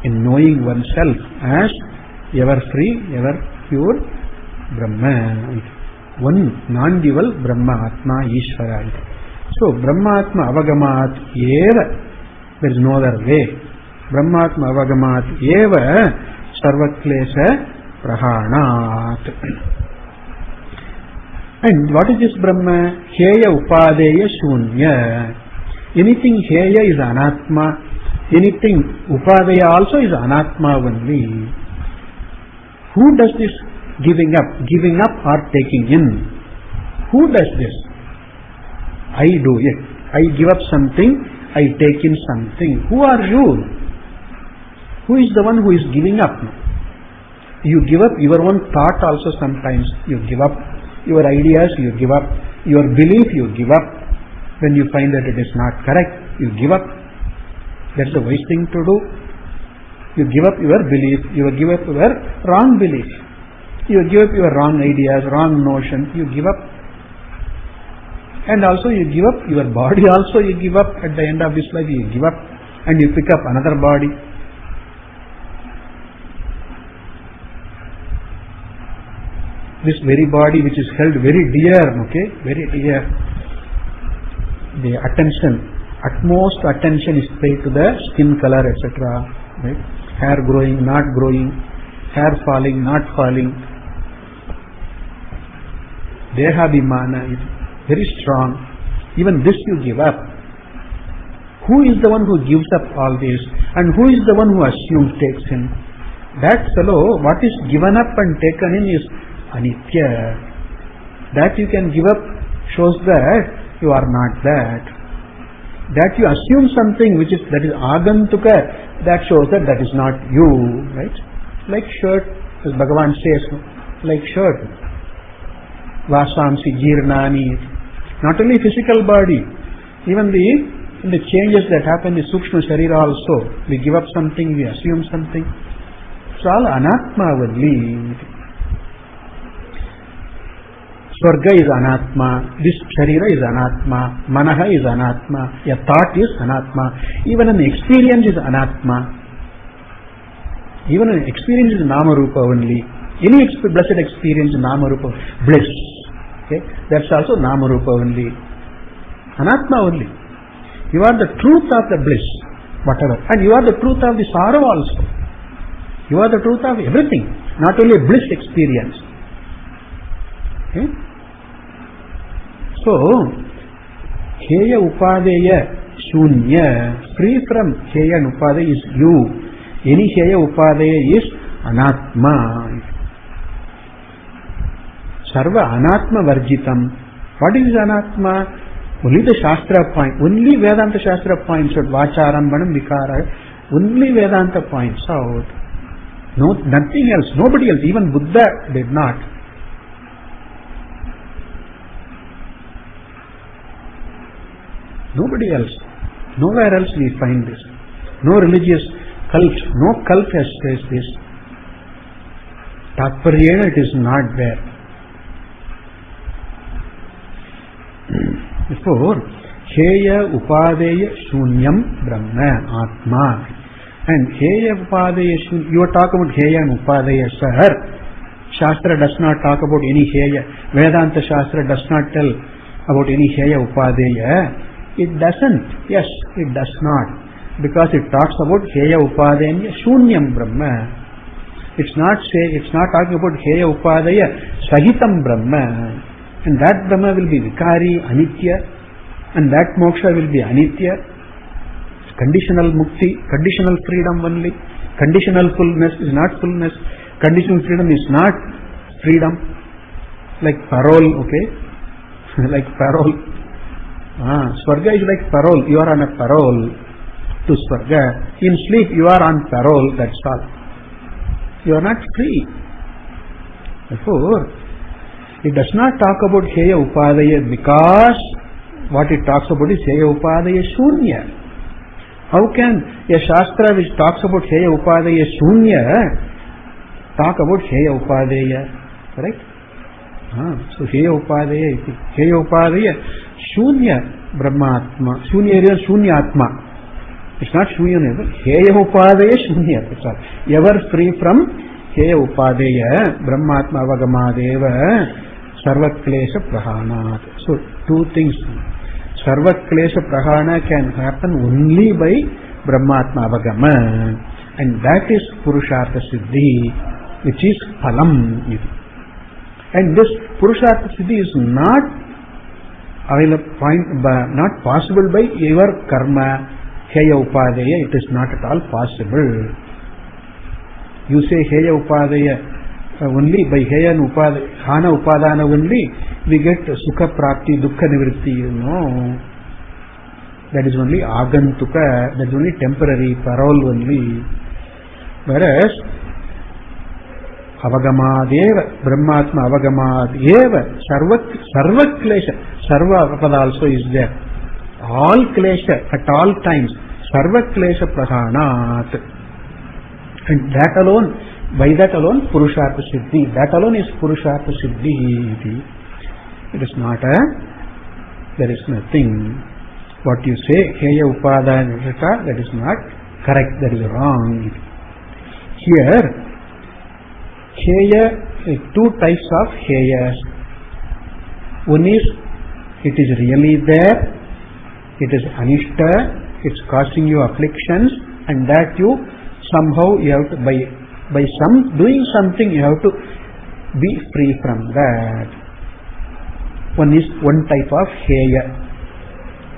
in knowing oneself as ever free, ever pure Brahma. One non-dual Brahma Atma Ishvara. So Brahmatma Avagamat eva, there is no other way. Brahmatma Avagamat eva Sarvaklesha Prahanat. And what is this Brahma? Heya Upadeya Shunya. Anything Heya is Anatma. Anything Upadeya also is Anatma only. Who does this giving up or taking in? Who does this? I do it. I give up something, I take in something. Who are you? Who is the one who is giving up? You give up your own thought also sometimes. You give up your ideas, you give up your belief, you give up. When you find that it is not correct, you give up. That's the wise thing to do. You give up your belief, you give up your wrong belief. You give up your wrong ideas, wrong notion, you give up. And also you give up your body also, you give up. At the end of this life you give up. and you pick up another body. This very body which is held very dear, okay, very dear. The attention, utmost attention is paid to the skin color, etc. Right? Hair growing, not growing, hair falling, not falling. Dehabhimana is very strong. Even this you give up. Who is the one who gives up all this? And who is the one who assumes, takes in? That fellow, what is given up and taken in is anitya. That you can give up shows that you are not that. That you assume something that is agantuka, that shows that is not you, right? Like shirt, as Bhagavan says, like shirt. Vasamsi jirnani. Not only physical body, even the changes that happen in Sūtram Sharira also. We give up something, we assume something. It's all anatma only. Swarga is anatma, this Sharira is anatma, Manaha is anatma, a thought is anatma, even an experience is anatma. Even an experience is Namarupa only. Any blessed experience is Namarupa, bliss. Okay? That's also Namarupa only. Anatma only. You are the truth of the bliss, whatever. And you are the truth of the sorrow also. You are the truth of everything, not only a bliss experience. Okay? So, Heya Upadeya Shunya, free from Heya and Upadeya is you. Any Heya Upadeya is Anatma. Sarva Anatma Varjitam. What is Anatma? Only the Shastra point, only Vedanta Shastra points out, Vacharambanam Vikara, only Vedanta points out. No, nothing else, nobody else, even Buddha did not. Nobody else, nowhere else we find this. No religious cult, no cult has says this. Tatparyena it is not there. Therefore, Heya Upadeya Shunyam Brahma Atma. And Heya Upadeya Shunyam, you are talking about Heya and Upadeya, sir. Shastra does not talk about any Heya. Vedanta Shastra does not tell about any Heya Upadeya. It doesn't. Yes, it does not. Because it talks about Heya Upadeya Shunyam Brahma. It's not talking about Heya Upadeya Sahitam Brahma. And that Brahma will be Vikari, Anitya, and that Moksha will be Anitya. Conditional Mukti, conditional freedom only. Conditional fullness is not fullness. Conditional freedom is not freedom. Like parole, okay? Like parole. Swarga is like parole. You are on a parole to Swarga. In sleep you are on parole, that's all. You are not free. Therefore, it does not talk about Heya Upadeya because what it talks about is Heya Upadeya Shunya. How can a Shastra which talks about Heya Upadeya Shunya talk about Heya Upadeya? Correct? So Heya Upadeya Shunya Brahmatma. Shunya is Shunyatma. It's not Shunya, but Heya Upadeya Shunya. That's all. Ever free from Heya Upadeya Brahmatma Avagamadeva Sarvaklesha Prahanat. So two things. Sarvaklesha Prahana can happen only by Brahmatma Avagama, and that is Purushartha Siddhi, which is Phalam. And this Purushartha Siddhi is not not possible by your karma, Heya Upadeya. It is not at all possible. You say Heya Upadeya only by Heya and Upadana, Hana Upadana only we get Sukha Prapti, Dukkha Nivritti, That is only Agantuka, that is only temporary, parole only. Whereas Avagamadeva, Brahmatma Avagamadeva, Sarva Klesha, Sarva Pada also is there. All Klesha at all times, Sarva Klesha Prahanat. And that alone, by that alone, Purushartha Siddhi. That alone is Purushartha Siddhi. It is not there is nothing. What you say, heya upadana, etc., that is not correct, that is wrong. Here, heya, two types of heyas. One is, it is really there, it is anishta, it's causing you afflictions, and that you somehow you have to, by doing something, you have to be free from that. One is one type of heya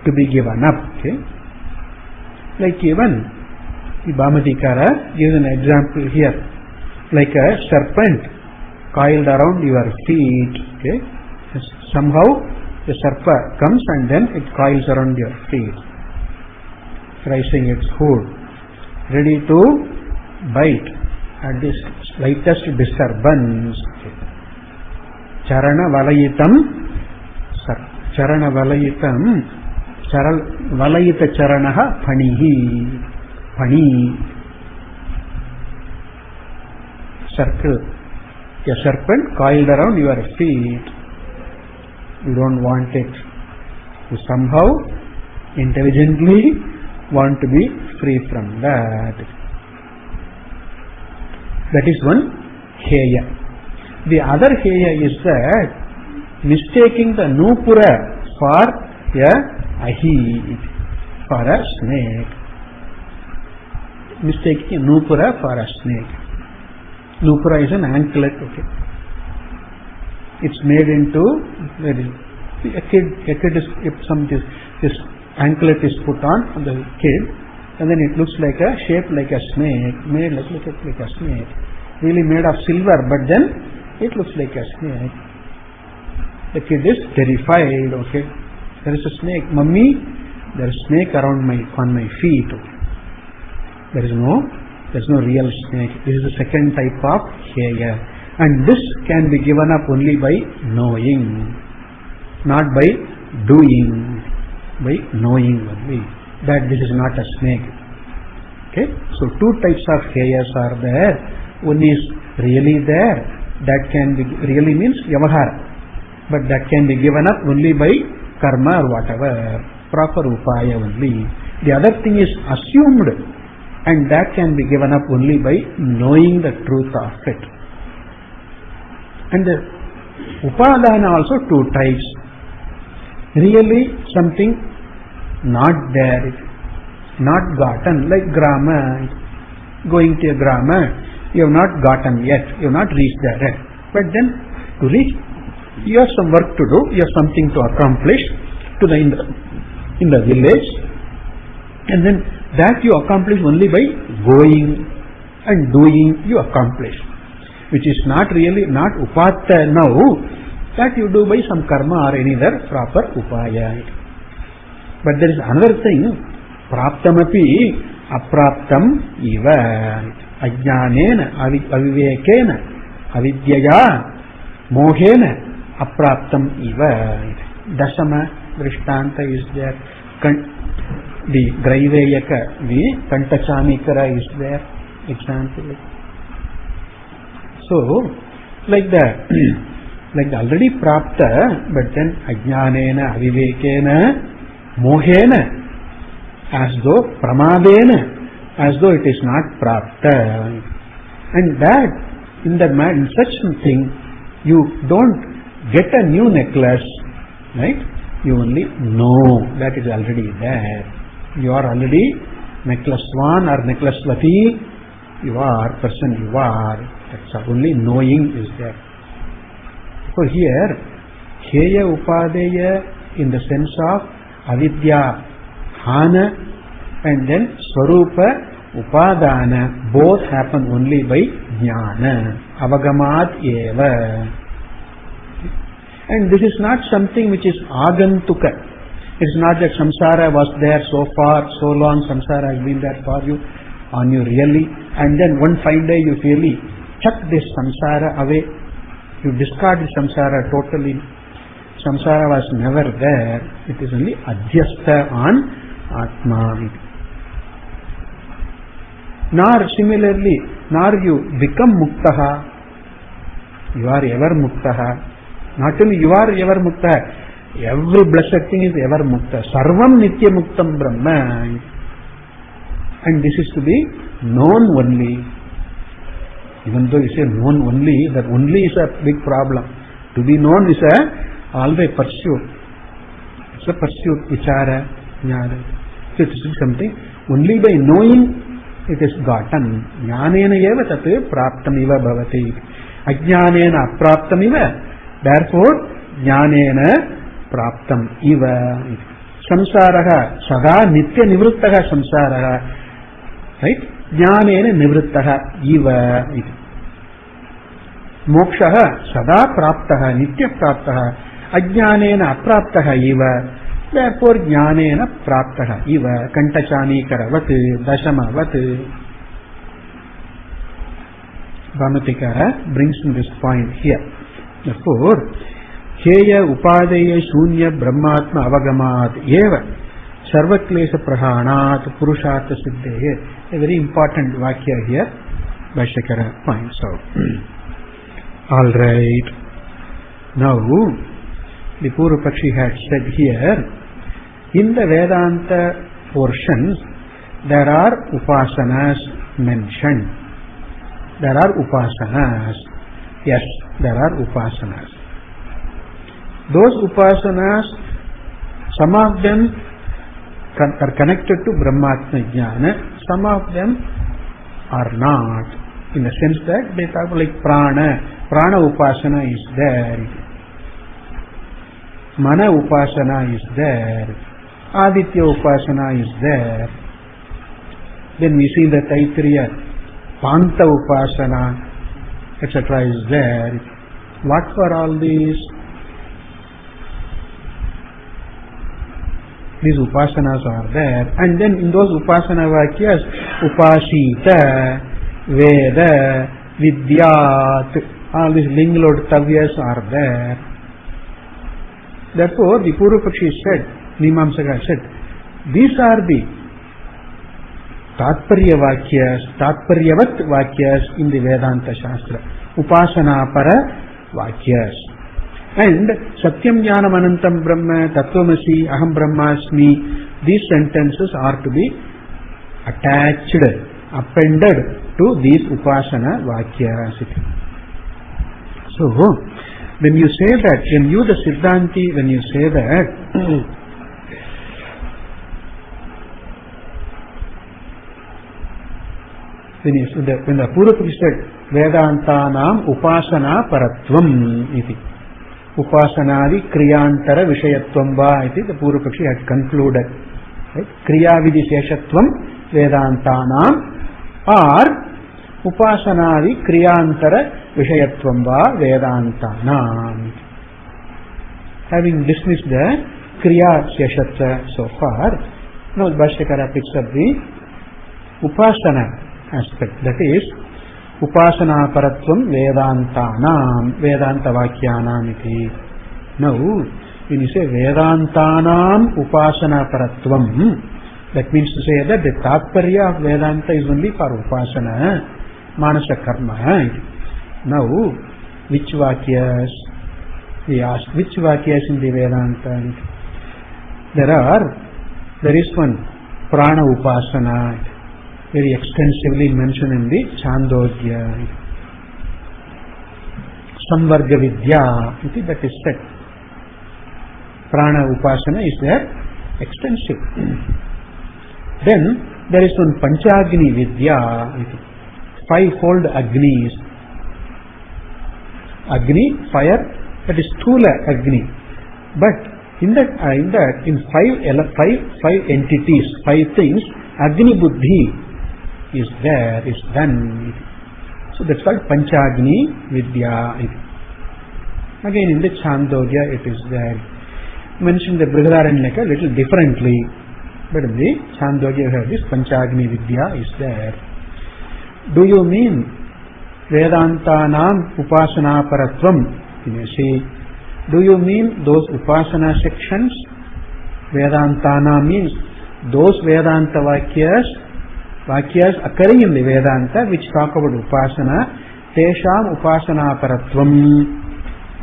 to be given up. Okay? Like even the Brahmavidyananda gives an example here, like a serpent coiled around your feet. Okay? Somehow the serpent comes and then it coils around your feet, raising its hood, ready to bite at this slightest disturbance. Charana valayitam, charana valayitam, valayita charanaha phanihi, phani, circle, a serpent coiled around your feet. You don't want it. You somehow intelligently want to be free from that. That is one heya. The other heya is that mistaking the nupura for a ahi, for a snake. Mistaking nupura for a snake. Nupura is an anklet. Okay. It's made into a kid is, if this anklet is put on the kid, and then it looks like a shape like a snake, made like a snake, really made of silver, but then it looks like a snake. The kid is terrified. Okay, there is a snake, mummy, there is a snake around on my feet. Okay. There is no real snake. This is the second type of heya. And this can be given up only by knowing, not by doing, by knowing only that this is not a snake. Okay, so two types of heyas are there. One is really there, that can be, really means yavahara, but that can be given up only by karma or whatever, proper upaya only. The other thing is assumed, and that can be given up only by knowing the truth of it. And the upadana also two types. Really something not there, not gotten, like grama. Going to a grama, you have not gotten yet, you have not reached there yet. But then to reach, you have some work to do, you have something to accomplish in the village, and then that you accomplish only by going and doing, you accomplish. Which is not really, not upatta now, that you do by some karma or any other proper upaya. But there is another thing, praptamapi apraptam iva, ajnanena avivekena avidyaya mohena apraptam iva. Dasama drishtanta is there, the graiveyaka, the kantachamikara is there, example. So, like that, like the already prapta, but then ajnanena, avivekena, mohena, as though pramadena, as though it is not prapta. And that, in such something, you don't get a new necklace, right? You only know that is already there. You are already necklace one or necklace vati, you are person you are. That's only knowing is there. So here, heya upadeya in the sense of avidya hana and then swarupa upadana, both happen only by jnana, avagamat eva. And this is not something which is agantuka. It is not that samsara was there so far, so long, samsara has been there for you, on you really, and then one fine day you really chuck this samsara away, you discard the samsara totally. Samsara was never there, it is only adhyastha on Atma. Nor similarly, nor you become muktaha, you are ever muktaha. Not only you are ever muktaha, Every blessed thing is ever mukta. Sarvam nitya muktam Brahma. And this is to be known only. Even though you say known only, that only is a big problem. To be known is a always pursuit. It's a pursuit, vichara, jnana. So it is something, only by knowing it is gotten. Jnanena eva tat praptam iva bhavati. Ajnanena apraptam iva. Therefore, jnanena praptam iva. Samsaraha sada nitya nivruttaha samsaraha. Right? Jnanena nivruttaha iva. Mokshaha sada praptaha nitya praptaha. Ajnanena apraptaha iva. Therefore, jnanena praptaha iva. Kantachani karavat dashamavat. Brahmatikara brings in this point here. Therefore, Heya upadeya shunya brahmatma avagamat eva sarvaklesha prahanat purushartha siddhe. A very important vakya here. Bhāshya points out. All right. Now, the Purvapakshi had said here, in the Vedanta portions, there are upasanas mentioned. There are upasanas. Yes, there are upasanas. Those upasanas, some of them are connected to Brahmatma Jnana, some of them are not, in the sense that they talk like prana upasana is there, mana upasana is there, aditya upasana is there. Then we see the Taittiriya, panta upasana, etc. is there. What for all these? These upasanas are there, and then in those upasana vakyas, upashita, veda, vidyat, all these linglodtavyas are there. Therefore, the Purvapakshi said, Mimamsaka said, these are the Tatparya vakyas, Tatparyavat vakyas in the Vedanta Shastra, upasana para vakyas. And Satyam Jnanam Anantam Brahma, Tattvamasi, Aham Brahmasmi, these sentences are to be attached, appended to these upasana vakyas. So, when you say that, when you the Siddhanti, when you say that, when the Purvapakshi said, Vedantanam upasana paratvam iti. Upasanadi kriyantara vishayatvam va iti the Purvapakshi had concluded. Right? Kriya vidhi seshatvam Vedantanam or upasanadi kriyantara vishayatvam va Vedantanam. Having dismissed the kriya seshatva so far, now Bhāshya picks up the upasana aspect, that is upasana paratvam Vedantanam, Vedanta Vakyanam iti. Now, when you say Vedantanam upasana paratvam, that means to say that the Tatparya of Vedanta is only for upasana, manasa karma. Now, which Vakyas? We ask, which Vakyas in the Vedanta? There is one, Prana upasana, very extensively mentioned in the Chandogya. Samvarga Vidya, that is said. Prana upasana is there, extensive. Then there is one Panchagni Vidya, fivefold Agnis. Agni, fire, that is Sthula Agni. But in five entities, five things, Agni Buddhi is there, is done. So that's called Panchagni Vidya. Again in the Chandogya it is there. Mentioned the Brihadaranyaka a little differently, but in the Chandogya we have this Panchagni Vidya is there. Do you mean Vedantanam upasana paratvam? You may say, do you mean those upasana sections? Vedantana means those Vedanta Vakyas occurring in the Vedanta which talk about upasana, tesham upasana paratvam,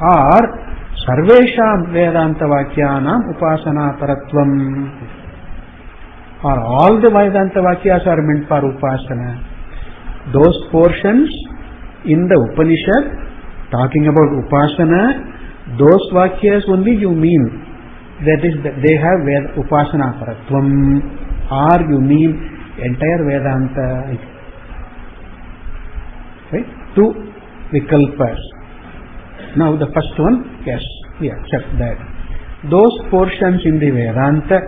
or Sarvesham Vedanta Vakyanam Upasana Paratvam. Or all the Vedanta Vakyas are meant for Upasana. Those portions in the Upanishad talking about Upasana, those Vakyas only you mean. That is, that they have Upasana Paratvam. Or you mean entire Vedanta. Right? Two Vikalpas. Now the first one, yes, we accept that. Those portions in the Vedanta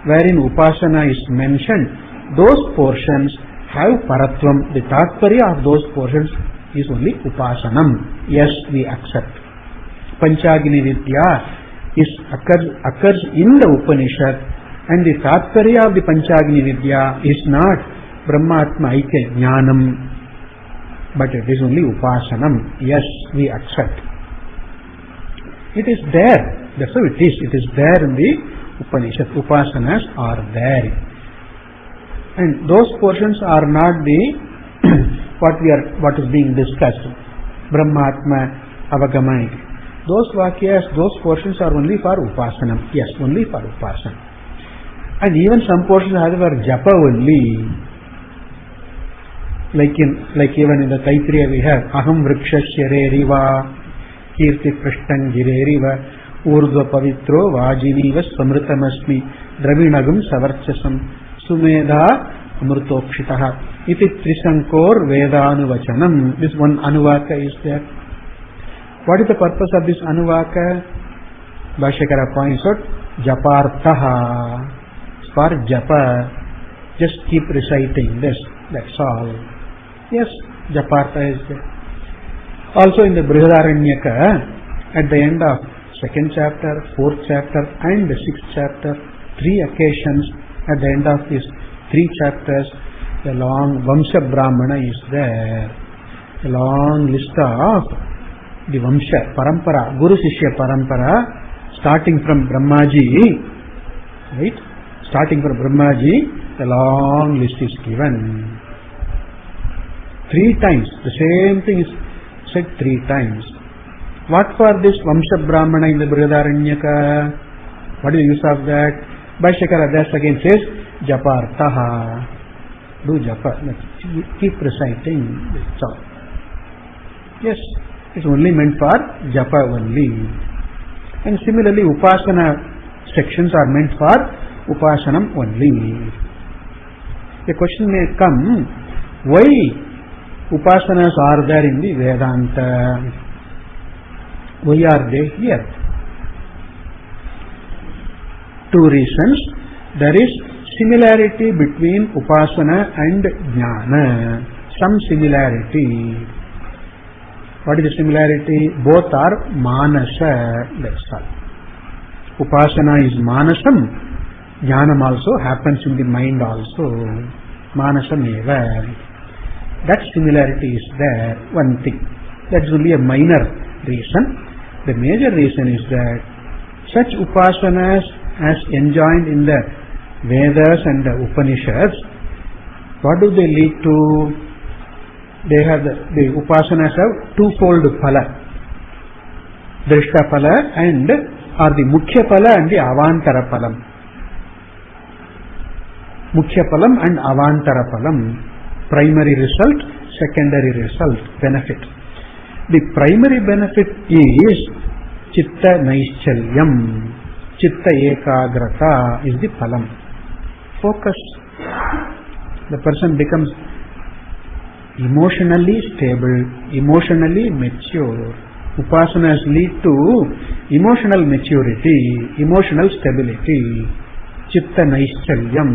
wherein Upasana is mentioned, those portions have Paratvam. The Tatparya of those portions is only Upasanam. Yes, we accept. Panchagini Vidya occurs in the Upanishad, and the Tatparya of the Panchagini Vidya is not Brahmatma Aikya Jnanam, but it is only Upasanam. Yes, we accept. It is there. That's how it is. It is there in the Upanishad. Upasanas are there. And those portions are not the what is being discussed. Brahmatma, Avagamai. Those Vakyas, those portions are only for Upasanam. Yes, only for Upasana. And even some portions are for Japa only. Like even in the Taittiriya we have Aham Vrikshasya Riva Kirti Prashtang Gireriva Urdhva Pavitro Vajiniva Samritamasmi Dravinagam Savarchasam Sumedha Amrutokshitaha Iti Trisankor Vedanuvachanam. This one Anuvaka is there. What is the purpose of this Anuvaka? Bhāshya points out Japartaha. For Japa, just keep reciting this, that's all. Yes, Japartha is there. Also in the Brihadaranyaka, at the end of 2nd chapter, 4th chapter and the 6th chapter, 3 occasions at the end of these 3 chapters, a long Vamsha Brahmana is there. A long list of the Vamsha, Parampara, Guru Sishya Parampara, starting from Brahmaji, right? Starting from Brahmaji, a long list is given. 3 times, the same thing is said 3 times. What for this Vamsha Brahmana in the Brihadaranyaka? What is the use of that? Bhāshya thus again says, Japartaha. Do Japa. Keep reciting. That's all. Yes, it's only meant for Japa only. And similarly, Upasana sections are meant for Upasanam only. The question may come, why Upasanas are there in the Vedanta? Why are they here? 2 reasons. There is similarity between Upasana and Jnana. Some similarity. What is the similarity? Both are Manasa. That's all. Upasana is Manasam. Jnanam also happens in the mind also. Manasam eva. That similarity is there. One thing. That's only a minor reason. The major reason is that such Upasanas as enjoined in the Vedas and the Upanishads, what do they lead to? They have the Upasanas have twofold phala. Drishta phala and or the Mukhya phala and the Avantara phalam. Mukhya phalam and Avantara phalam. Primary result, secondary result, benefit. The primary benefit is Chitta Naischalyam. Chitta Ekagrata is the phalam. Focus. The person becomes emotionally stable, emotionally mature. Upasanas lead to emotional maturity, emotional stability. Chitta Naischalyam,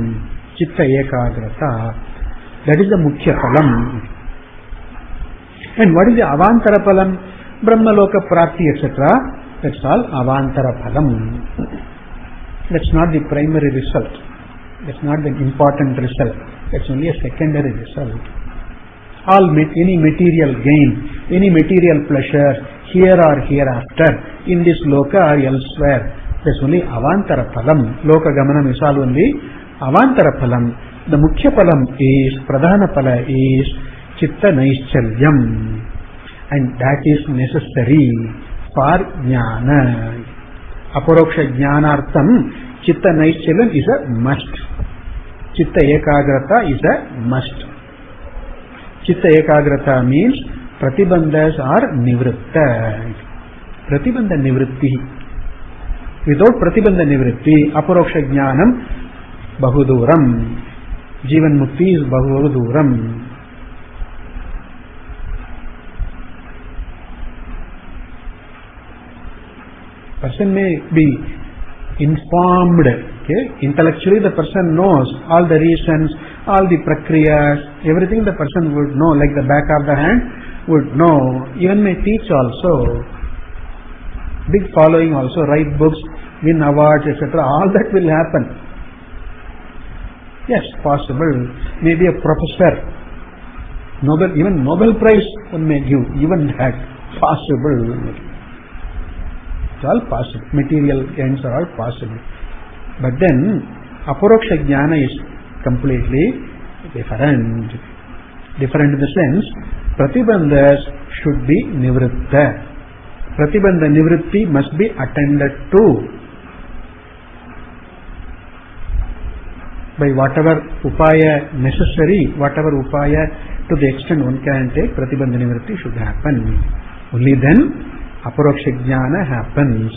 Chitta Ekagrata. That is the Mukhya phalam. And what is the Avantara phalam? Brahmaloka Prapti, etc. That's all Avantara phalam. That's not the primary result. That's not the important result. That's only a secondary result. Any material gain, any material pleasure, here or hereafter, in this loka or elsewhere, that's only Avantara phalam. Loka Gamanam is all only Avantara phalam. The Mukhya phalam is, Pradhana phala is Chitta Naischalyam, and that is necessary for jnana. Aparoksha jnanartham chitta naischalam is a must. Chitta ekagrata is a must. Chitta ekagrata means pratibandhas are nivritta. Pratibandha nivritti. Without pratibandha nivritti, aparoksha jnanam bahuduram. Jivan mukti is bahuduram. Person may be informed, okay? Intellectually the person knows all the reasons, all the prakriyas, everything the person would know, like the back of the hand would know, even may teach also, big following also, write books, win awards, etc. All that will happen. Yes, possible. Maybe a professor, even Nobel Prize one may give, even that possible. It's all possible. Material ends are all possible. But then, aparoksha jnana is completely different. Different in the sense, pratibandhas should be nivritta. Pratibandha nivritti must be attended to by whatever upaya necessary, whatever upaya to the extent one can take, pratibandha nivritti should happen. Only then aparoksha jnana happens.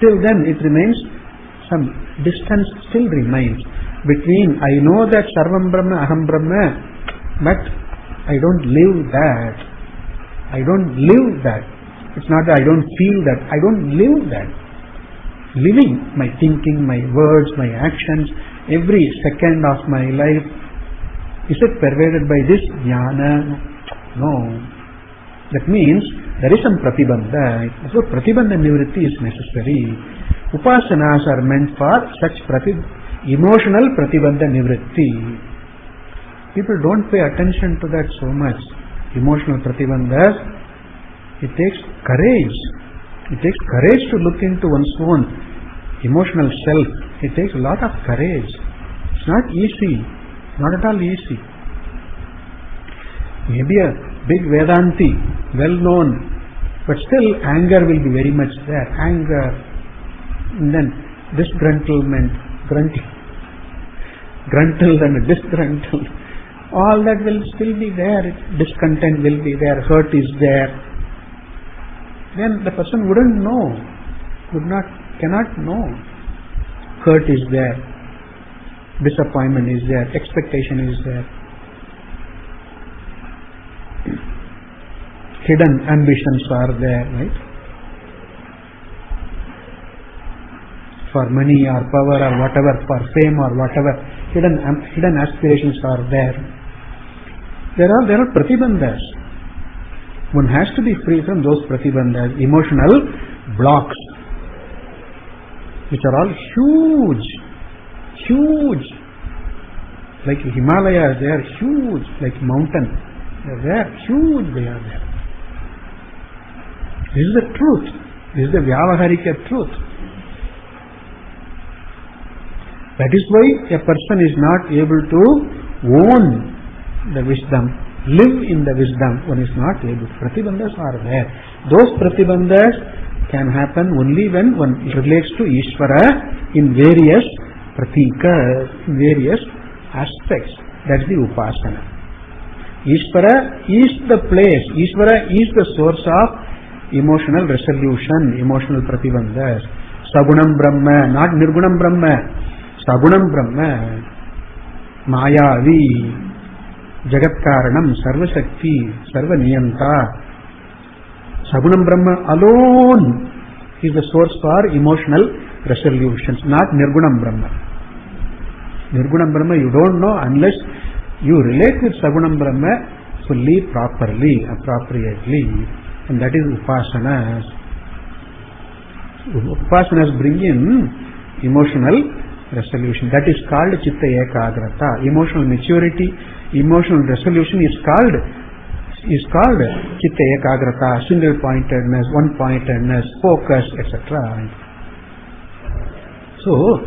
Till then it remains, some distance still remains between I know that Sarvam Brahma, Aham Brahma, but I don't live that. I don't live that. It's not that I don't feel that. I don't live that. Living, my thinking, my words, my actions, every second of my life, is it pervaded by this jnana? No. That means there is some pratibandha. So pratibandha nivritti is necessary. Upasanas are meant for such emotional pratibandha nivritti. People don't pay attention to that so much. Emotional pratibandhas, it takes courage. It takes courage to look into one's own emotional self. It takes a lot of courage. It's not easy. Not at all easy. Maybe a big Vedanti, well known, but still anger will be very much there. Anger, and then disgruntlement, gruntled and disgruntled. All that will still be there. Discontent will be there. Hurt is there. Then the person wouldn't know, cannot know. Hurt is there. Disappointment is there. Expectation is there. Hidden ambitions are there, right? For money or power or whatever, for fame or whatever, hidden aspirations are there. There are pratibandhas. One has to be free from those pratibandhas, emotional blocks, which are all huge. Like Himalayas, they are huge, like mountain. They are there, huge they are there. This is the truth. This is the Vyavaharika truth. That is why a person is not able to own the wisdom, live in the wisdom. One is not able. Pratibandhas are there. Those pratibandhas can happen only when one relates to Ishvara in various pratikas, in various aspects. That's the upasana. Ishvara is the place. Ishvara is the source of emotional resolution, emotional pratibandhas. Sagunam Brahma, not Nirgunam Brahma. Sagunam Brahma, Mayavi, Jagat Karanam, Sarva Shakti, Sarva Niyanta. Sagunam Brahma alone is the source for emotional resolutions, not Nirgunam Brahma. Nirgunam Brahma you don't know unless you relate with Sagunam Brahma fully, properly, appropriately. And that is upasanas. Upasanas bring in emotional resolution. That is called chitta ekagrata. Emotional maturity, emotional resolution is called chitta ekagrata, single pointedness, one pointedness, focus, etc. So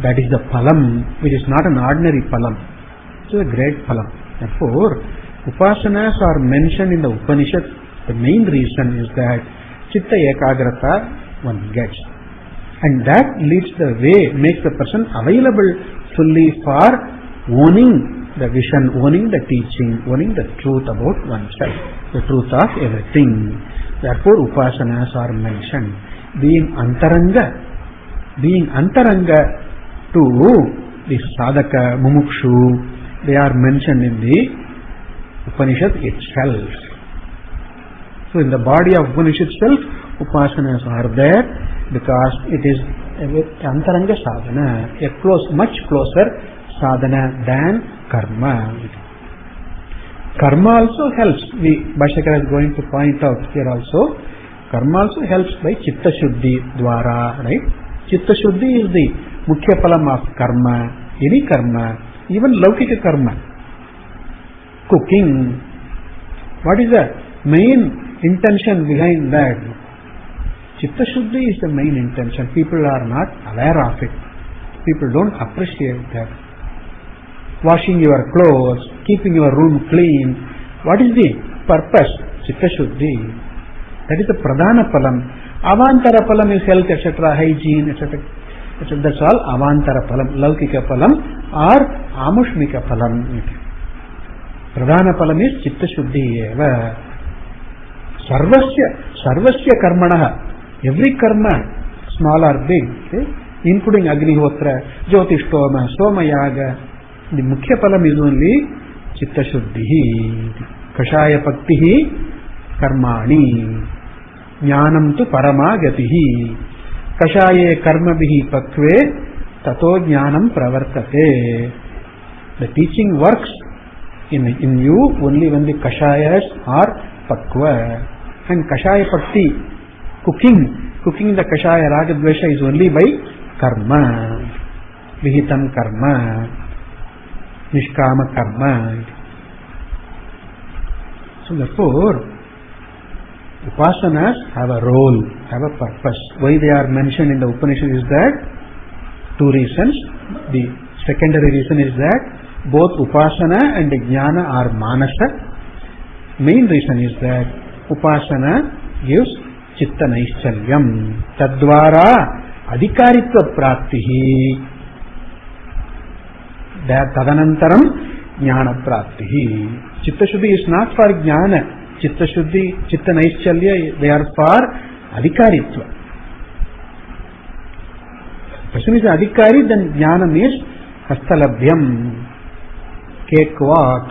that is the phalam, which is not an ordinary phalam. It is a great phalam. Therefore, upasanas are mentioned in the Upanishad The main reason is that Chitta Ekagrata one gets. And that leads the way, makes the person available fully for owning the vision, owning the teaching, owning the truth about oneself, the truth of everything. Therefore, upasanas are mentioned. Being antaranga to the sadhaka, mumukshu, they are mentioned in the Upanishad itself. So in the body of Upanishad itself, upasanas are there because it is antaranga sadhana, much closer sadhana than karma. Karma also helps. Bhāshya is going to point out here also. Karma also helps by Chitta Shuddhi Dwara, right? Chitta Shuddhi is the Mukhya Phalam of karma, any karma, even Laukika karma. Cooking. What is the main intention behind that? Chitta Shuddhi is the main intention. People are not aware of it. People don't appreciate that. Washing your clothes, keeping your room clean. What is the purpose? Chitta Shuddhi. That is the Pradhana Phalam. Avantara Phalam is health, etc., hygiene, etc. That's all Avantara Phalam. Laukika Phalam or Amushmika Phalam. Pradhana Phalam is Chitta Shuddhi eva. Sarvasya Karmanaha. Every karma, small or big, okay, including Agnihotra, Jyotishtoma, Somayaga, the Mukhya Phalam is only Chitta Shuddhi. Kashaya Paktihi Karmani. Jnanam tu Paramagatihi. Kashaye Karmabihi Paktve Tato Jnanam Pravartate. The teaching works in you only when the Kashayas are Pakva. And Kashaya Pakti, cooking the Kashaya Ragadvesha is only by Karma. Vihitam Karma. Nishkama Karma. So therefore, Upasanas have a role, have a purpose. Why they are mentioned in the Upanishad is that two reasons. The secondary reason is that both Upasana and Jnana are Manasa. Main reason is that Upasana gives Chitta Naischalyam. Tadvara Adhikaritva Praptihi. Tadanantaram Jnana Praptihi. Chitta Shuddhi is not for Jnana. Chitta Shuddhi, Chitta Naishchalya, they are for Adhikaritva. Person is Adhikari, then Jnanam is Hastalabhyam. Cakewalk.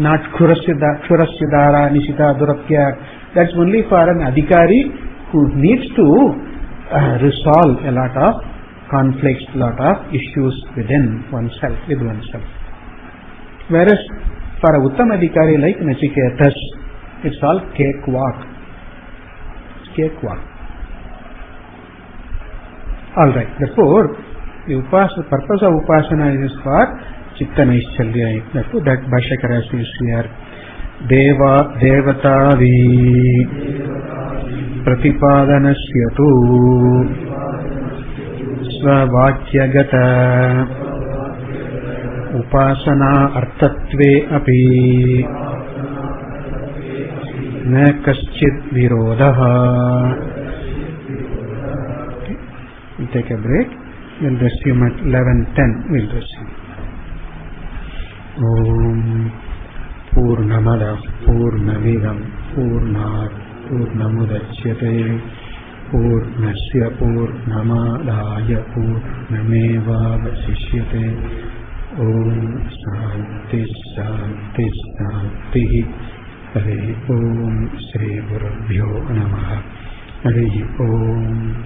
Not Kshurasyadara, Nishita, Durapya. That's only for an Adhikari who needs to resolve a lot of conflicts, a lot of issues within oneself, with oneself. Whereas for a Uttam Adhikari like Nachiketas, it's all cakewalk. Alright, therefore, the purpose of Upasana is for Chitta Naishchalya. Therefore, that Bhāshya says here, Devatavi Pratipadanasyatu Svavakyagata Upasana Artatve Api Na Kaschid Virodaha. We'll take a break. We'll resume at 11:10. We'll resume. Om Purnamada Purnavidam Purnat Purnamudachyate Purnasya Purnamadaya Purnameva Vasishyate. Om Shanti Shanti Shanti. Hare Om Shri Gurubhyo Namaha. Hare Om.